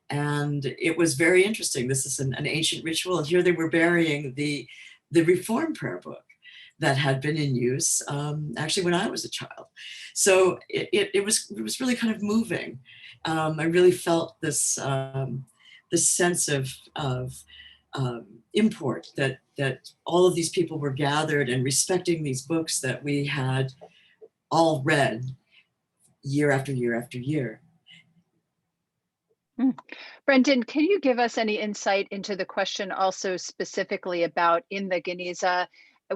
And it was very interesting. This is an ancient ritual, and here they were burying the Reformed prayer book that had been in use actually when I was a child. So it was really kind of moving. I really felt this sense of import that all of these people were gathered and respecting these books that we had all read year after year after year. Brendan, can you give us any insight into the question also specifically about in the Geniza,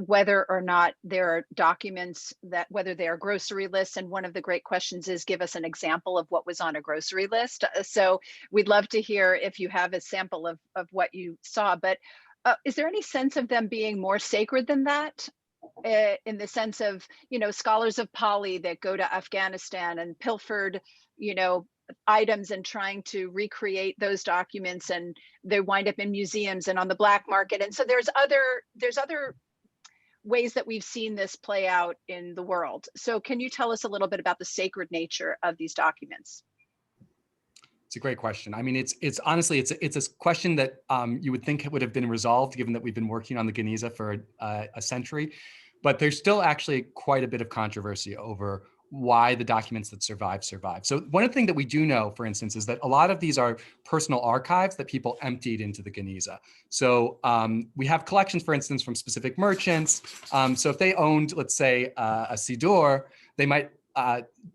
whether or not there are documents that, whether they are grocery lists, and one of the great questions is give us an example of what was on a grocery list. So we'd love to hear if you have a sample of what you saw, but is there any sense of them being more sacred than that? In the sense of, scholars of Pali that go to Afghanistan and pilfered, items and trying to recreate those documents, and they wind up in museums and on the black market. And so there's other ways that we've seen this play out in the world. So can you tell us a little bit about the sacred nature of these documents? It's a great question. I mean, it's honestly, it's a question that you would think would have been resolved given that we've been working on the Geniza for a century, but there's still actually quite a bit of controversy over why the documents that survive. So one thing that we do know, for instance, is that a lot of these are personal archives that people emptied into the Geniza. So we have collections, for instance, from specific merchants. So if they owned, let's say, a Siddur, they might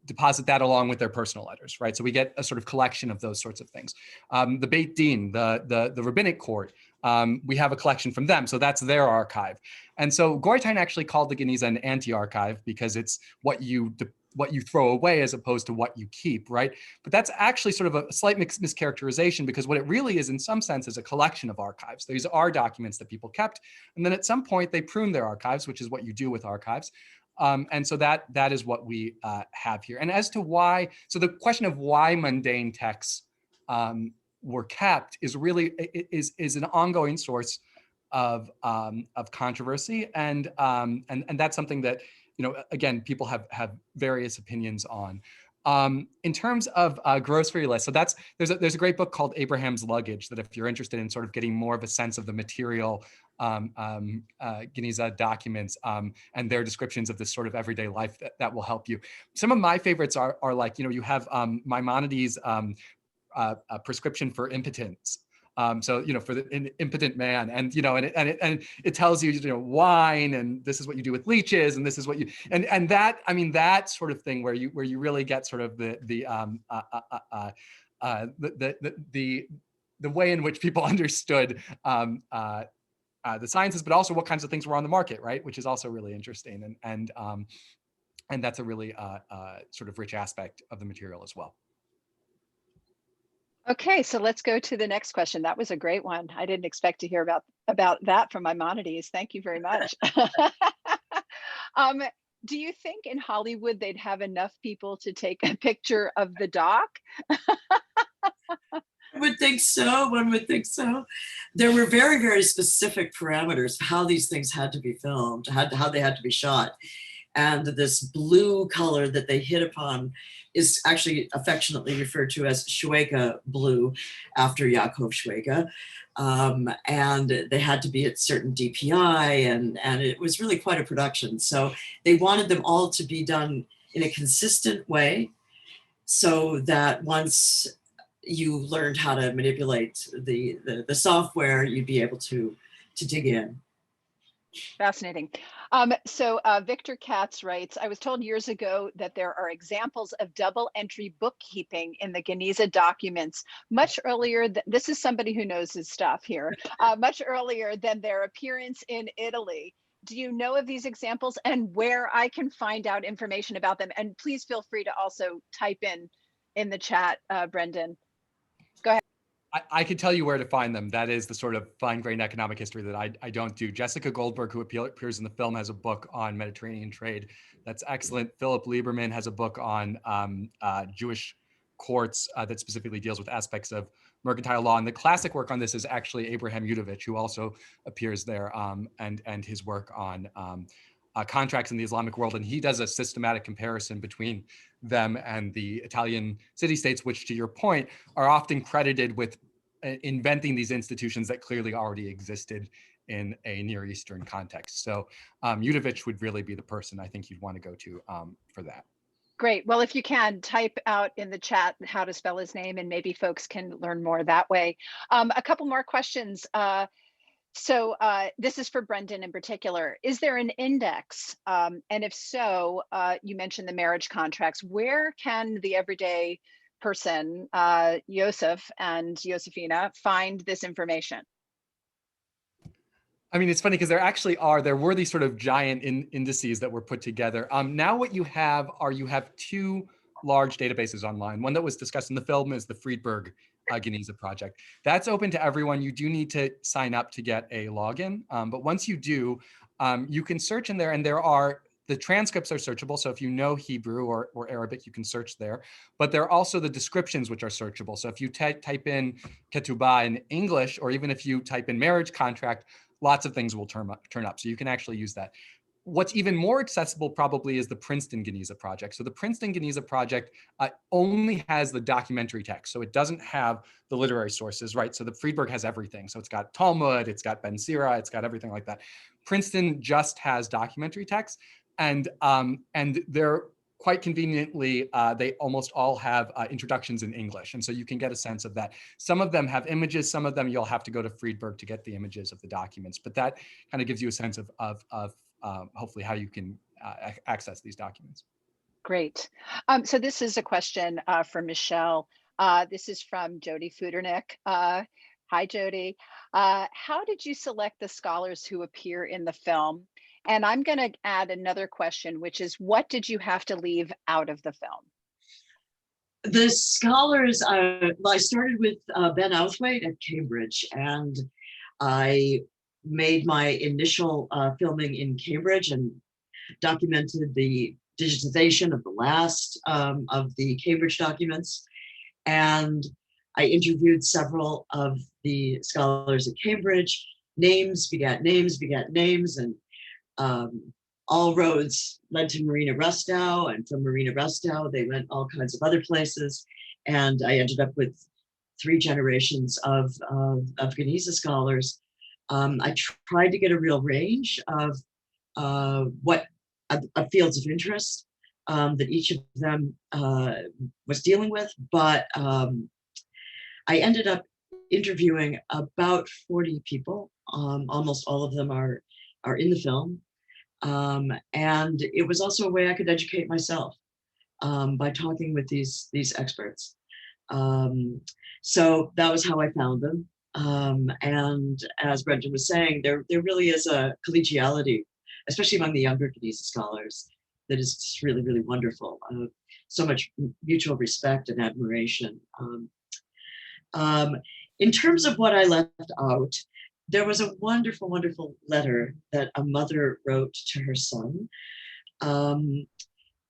deposit that along with their personal letters, right? So we get a sort of collection of those sorts of things. The Beit Din, the rabbinic court, we have a collection from them, so that's their archive. And so Goitein actually called the Geniza an anti-archive because it's what you throw away as opposed to what you keep, right? But that's actually sort of a slight mischaracterization, because what it really is in some sense is a collection of archives. These are documents that people kept, and then at some point they pruned their archives, which is what you do with archives. And so that is what we have here. And as to why, so the question of why mundane texts were kept is really is an ongoing source of controversy, and that's something that, you know, again, people have various opinions on. In terms of grocery lists, so there's a great book called Abraham's Luggage that, if you're interested in sort of getting more of a sense of the material Geniza documents and their descriptions of this sort of everyday life, that will help you. Some of my favorites are like, you know, you have Maimonides' prescription for impotence. So, you know, for the impotent man, and, you know, and it tells you, you know, wine, and this is what you do with leeches, and this is what you, and that, I mean, that sort of thing where you really get sort of the way in which people understood the sciences, but also what kinds of things were on the market, right? Which is also really interesting, and that's a really sort of rich aspect of the material as well. Okay, so let's go to the next question. That was a great one. I didn't expect to hear about that from Maimonides. Thank you very much. Do you think in Hollywood they'd have enough people to take a picture of the doc? I would think so. One would think so. There were very, very specific parameters for how these things had to be filmed, how they had to be shot. And this blue color that they hit upon is actually affectionately referred to as Schwega blue, after Yaakov Schwega. And they had to be at certain DPI, and it was really quite a production. So they wanted them all to be done in a consistent way, so that once you learned how to manipulate the software, you'd be able to dig in. Fascinating. So Victor Katz writes, I was told years ago that there are examples of double entry bookkeeping in the Geniza documents much earlier. This is somebody who knows his stuff here, much earlier than their appearance in Italy. Do you know of these examples and where I can find out information about them? And please feel free to also type in the chat, Brendan. Go ahead. I could tell you where to find them. That is the sort of fine-grained economic history that I don't do. Jessica Goldberg, who appears in the film, has a book on Mediterranean trade that's excellent. Philip Lieberman has a book on Jewish courts that specifically deals with aspects of mercantile law. And the classic work on this is actually Abraham Yudovich, who also appears there, and his work on contracts in the Islamic world. And he does a systematic comparison between them and the Italian city-states, which, to your point, are often credited with inventing these institutions that clearly already existed in a Near Eastern context. So Yudovich would really be the person I think you'd want to go to for that. Great. Well, if you can, type out in the chat how to spell his name, and maybe folks can learn more that way. A couple more questions. So this is for Brendan in particular. Is there an index? And if so, you mentioned the marriage contracts. Where can the everyday person, Yosef and Josefina, find this information? I mean, it's funny because there were these sort of giant indices that were put together. Now what you have two large databases online. One that was discussed in the film is the Friedberg Geniza project. That's open to everyone. You do need to sign up to get a login. But once you do, you can search in there, and the transcripts are searchable. So if you know Hebrew or Arabic, you can search there. But there are also the descriptions, which are searchable. So if you type in ketubah in English, or even if you type in marriage contract, lots of things will turn up. So you can actually use that. What's even more accessible probably is the Princeton Geniza project. So the Princeton Geniza project only has the documentary text. So it doesn't have the literary sources, right? So the Friedberg has everything. So it's got Talmud, it's got Ben Sira, it's got everything like that. Princeton just has documentary text, and they're quite conveniently, they almost all have introductions in English. And so you can get a sense of that. Some of them have images, some of them you'll have to go to Friedberg to get the images of the documents, but that kind of gives you a sense of hopefully how you can access these documents. Great. So this is a question for Michelle. This is from Jody Fudernick. Hi, Jody. How did you select the scholars who appear in the film? And I'm going to add another question, which is, what did you have to leave out of the film? The scholars, I started with Ben Outhwaite at Cambridge, and I made my initial filming in Cambridge and documented the digitization of the last of the Cambridge documents. And I interviewed several of the scholars at Cambridge. Names begat names begat names, and all roads led to Marina Rustow, and from Marina Rustow, they went all kinds of other places. And I ended up with 3 generations of Geniza scholars. I tried to get a real range of fields of interest that each of them was dealing with, but I ended up interviewing about 40 people. Almost all of them are in the film. And it was also a way I could educate myself by talking with these experts. So that was how I found them. And as Brendan was saying, there really is a collegiality, especially among the younger Geniza scholars, that is just really, really wonderful. So much mutual respect and admiration. In terms of what I left out, there was a wonderful, wonderful letter that a mother wrote to her son.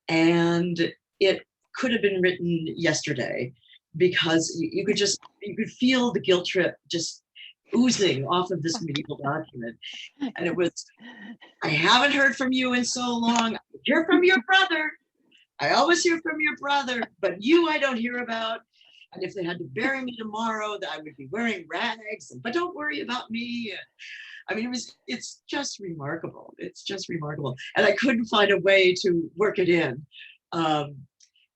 And it could have been written yesterday, because you could feel the guilt trip just oozing off of this medieval document. And it was, I haven't heard from you in so long. I hear from your brother. I always hear from your brother, but you I don't hear about. And if they had to bury me tomorrow, that I would be wearing rags, but don't worry about me. I mean, it's just remarkable. It's just remarkable. And I couldn't find a way to work it in.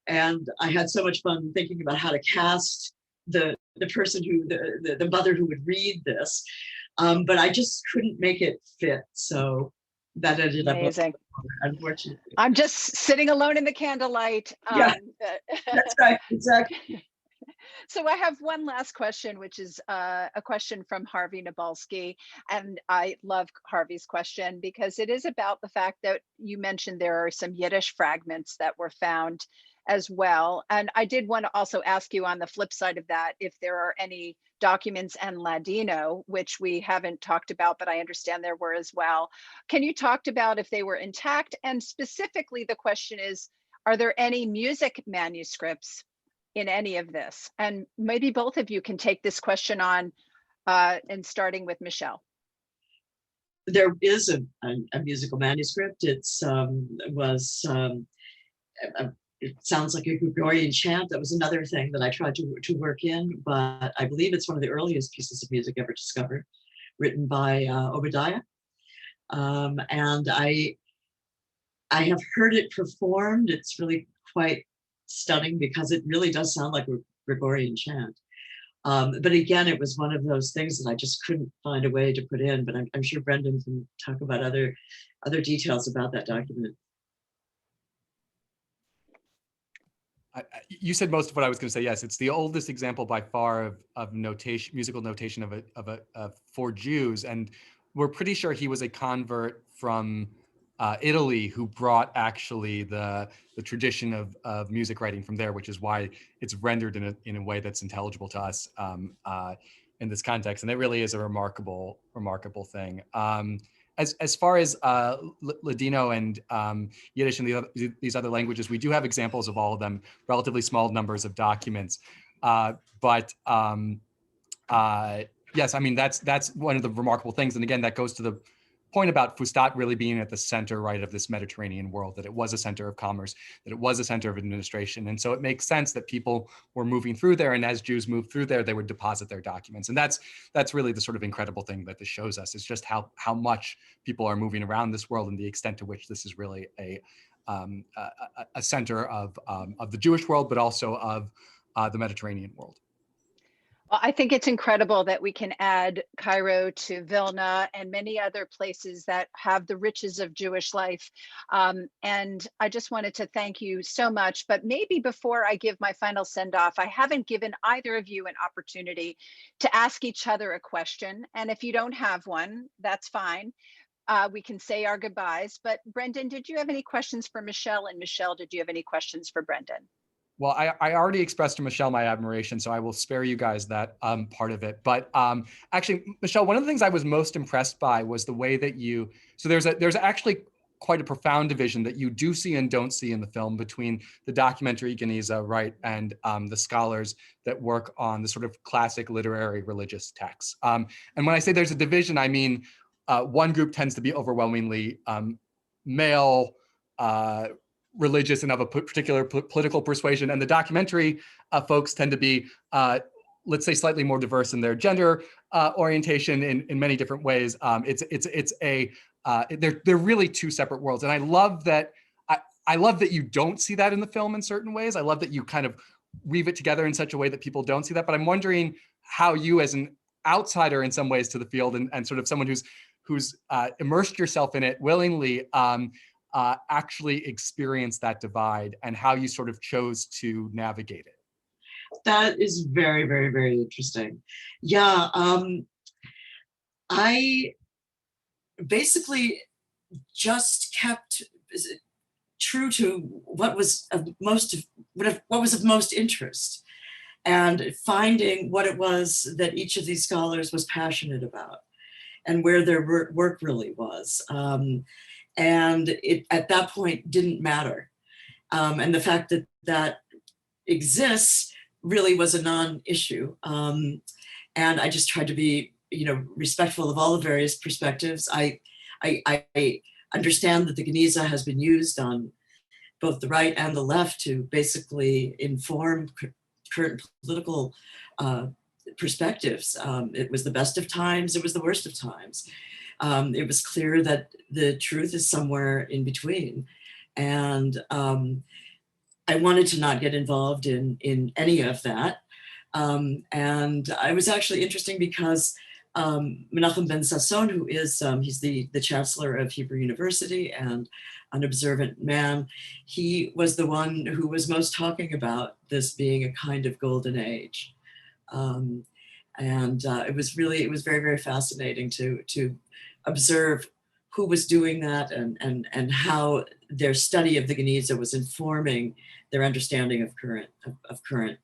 And I had so much fun thinking about how to cast the person who, the mother who would read this. But I just couldn't make it fit. So that ended up, Amazing. Unfortunately. I'm just sitting alone in the candlelight. Yeah, that's right, exactly. So I have one last question, which is a question from Harvey Nabalski. And I love Harvey's question because it is about the fact that you mentioned there are some Yiddish fragments that were found as well. And I did want to also ask you on the flip side of that, if there are any documents in Ladino, which we haven't talked about, but I understand there were as well. Can you talk about if they were intact? And specifically, the question is, are there any music manuscripts in any of this? And maybe both of you can take this question on, and starting with Michelle. There is a musical manuscript. It sounds like a Gregorian chant. That was another thing that I tried to work in, but I believe it's one of the earliest pieces of music ever discovered, written by Obadiah. And I have heard it performed. It's really quite stunning because it really does sound like a Gregorian chant. But again, it was one of those things that I just couldn't find a way to put in, but I'm sure Brendan can talk about other details about that document. You said most of what I was going to say. Yes, it's the oldest example by far of notation, musical notation for Jews, and we're pretty sure he was a convert from Italy who brought actually the tradition of music writing from there, which is why it's rendered in a way that's intelligible to us in this context. And it really is a remarkable thing. As far as Ladino and Yiddish and these other languages, we do have examples of all of them, relatively small numbers of documents. But yes, I mean, that's one of the remarkable things. And again, that goes to the point about Fustat really being at the center, right, of this Mediterranean world, that it was a center of commerce, that it was a center of administration. And so it makes sense that people were moving through there, and as Jews moved through there, they would deposit their documents. And that's really the sort of incredible thing that this shows us, is just how much people are moving around this world, and the extent to which this is really a center of the Jewish world, but also of the Mediterranean world. Well, I think it's incredible that we can add Cairo to Vilna and many other places that have the riches of Jewish life. And I just wanted to thank you so much. But maybe before I give my final send off, I haven't given either of you an opportunity to ask each other a question. And if you don't have one, that's fine. We can say our goodbyes. But Brendan, did you have any questions for Michelle? And Michelle, did you have any questions for Brendan? Well, I already expressed to Michelle my admiration, so I will spare you guys that part of it. But actually, Michelle, one of the things I was most impressed by was the way that so there's actually quite a profound division that you do see and don't see in the film between the documentary Geniza, right, and the scholars that work on the sort of classic literary religious texts. And when I say there's a division, I mean one group tends to be overwhelmingly male, religious, and of a particular political persuasion, and the documentary folks tend to be, let's say, slightly more diverse in their gender orientation in many different ways. They're really two separate worlds, and I love that. I love that you don't see that in the film in certain ways. I love that you kind of weave it together in such a way that people don't see that. But I'm wondering how you, as an outsider in some ways to the field, and sort of someone who's immersed yourself in it willingly, actually experience that divide, and how you sort of chose to navigate it. That is very, very, very interesting. Yeah, I basically just kept true to what was of most interest, and finding what it was that each of these scholars was passionate about, and where their work really was. And it, at that point, didn't matter. And the fact that that exists really was a non-issue. And I just tried to be, respectful of all the various perspectives. I understand that the Geniza has been used on both the right and the left to basically inform current political perspectives. It was the best of times, it was the worst of times. It was clear that the truth is somewhere in between. And I wanted to not get involved in any of that. And it was actually interesting because Menachem Ben Sasson, who is, he's the chancellor of Hebrew University and an observant man, he was the one who was most talking about this being a kind of golden age. It was very, very fascinating to observe who was doing that, and how their study of the Geniza was informing their understanding of current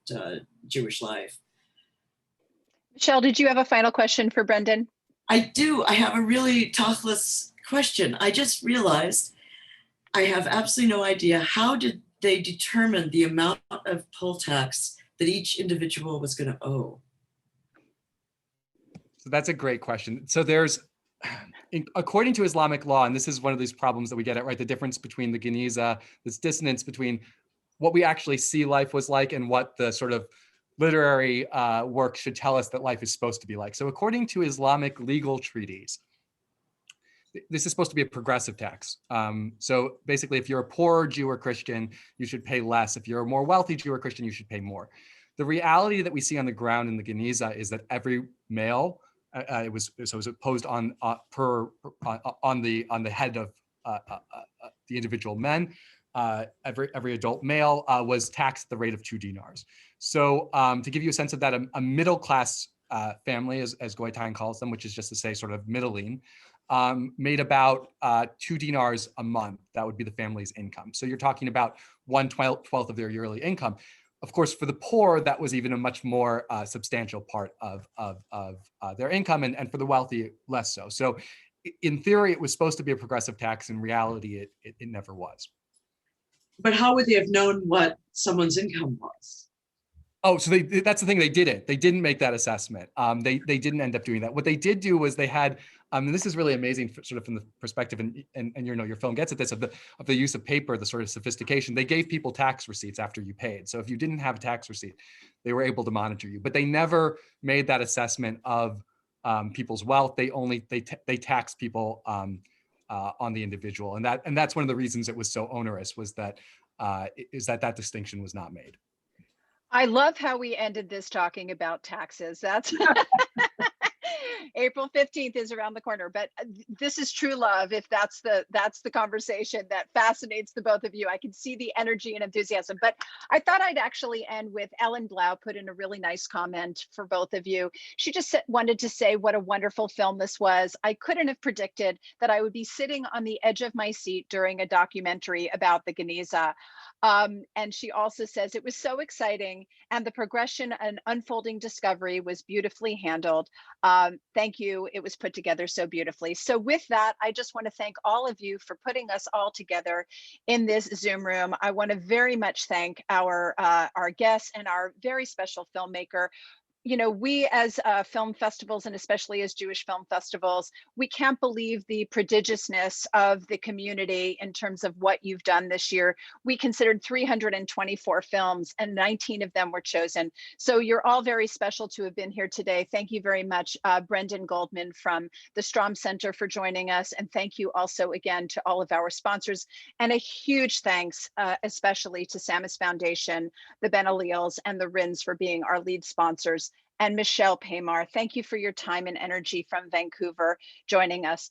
Jewish life. Michelle, did you have a final question for Brendan? I do. I have a really tachless question. I just realized I have absolutely no idea, how did they determine the amount of poll tax that each individual was going to owe? So that's a great question. So there's, according to Islamic law, and this is one of these problems that we get at, right, the difference between the Geniza, this dissonance between what we actually see life was like and what the sort of literary work should tell us that life is supposed to be like. So according to Islamic legal treaties, this is supposed to be a progressive tax. So basically, if you're a poor Jew or Christian, you should pay less. If you're a more wealthy Jew or Christian, you should pay more. The reality that we see on the ground in the Geniza is that every male, it was imposed on the head of the individual men. Every adult male was taxed at the rate of 2 dinars. So to give you a sense of that, a middle class family, as Goitain calls them, which is just to say sort of middling, made about 2 dinars a month. That would be the family's income. So you're talking about 1/12 of their yearly income. Of course, for the poor, that was even a much more substantial part of their income, and for the wealthy, less so. So in theory, it was supposed to be a progressive tax. In reality, it never was. But how would they have known what someone's income was? Oh, so that's the thing, they didn't. They didn't make that assessment. They didn't end up doing that. What they did do was they had, and this is really amazing sort of from the perspective, and you know, your film gets at this, of the use of paper, the sort of sophistication. They gave people tax receipts after you paid. So if you didn't have a tax receipt, they were able to monitor you. But they never made that assessment of people's wealth. They only, they tax people on the individual. And that's one of the reasons it was so onerous, was that that distinction was not made. I love how we ended this talking about taxes. That's April 15th is around the corner, but this is true love. If that's the conversation that fascinates the both of you, I can see the energy and enthusiasm. But I thought I'd actually end with Ellen Blau put in a really nice comment for both of you. She just wanted to say what a wonderful film this was. I couldn't have predicted that I would be sitting on the edge of my seat during a documentary about the Geniza. And she also says it was so exciting, and the progression and unfolding discovery was beautifully handled. Thank you. It was put together so beautifully. So with that, I just want to thank all of you for putting us all together in this Zoom room. I want to very much thank our guests and our very special filmmaker. You know, we as film festivals, and especially as Jewish film festivals, we can't believe the prodigiousness of the community in terms of what you've done this year. We considered 324 films and 19 of them were chosen. So you're all very special to have been here today. Thank you very much, Brendan Goldman from the Stroum Center, for joining us. And thank you also again to all of our sponsors. And a huge thanks, especially to Samus Foundation, the Ben Alleels, and the RINs for being our lead sponsors. And Michelle Paymar, thank you for your time and energy from Vancouver joining us.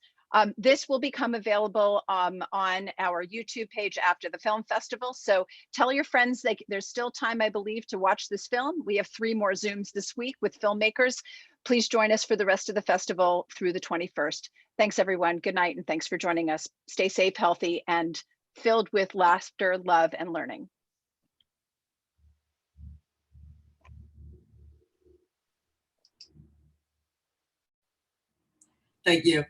This will become available on our YouTube page after the film festival. So tell your friends there's still time, I believe, to watch this film. We have 3 more Zooms this week with filmmakers. Please join us for the rest of the festival through the 21st. Thanks, everyone. Good night, and thanks for joining us. Stay safe, healthy, and filled with laughter, love, and learning. Thank you.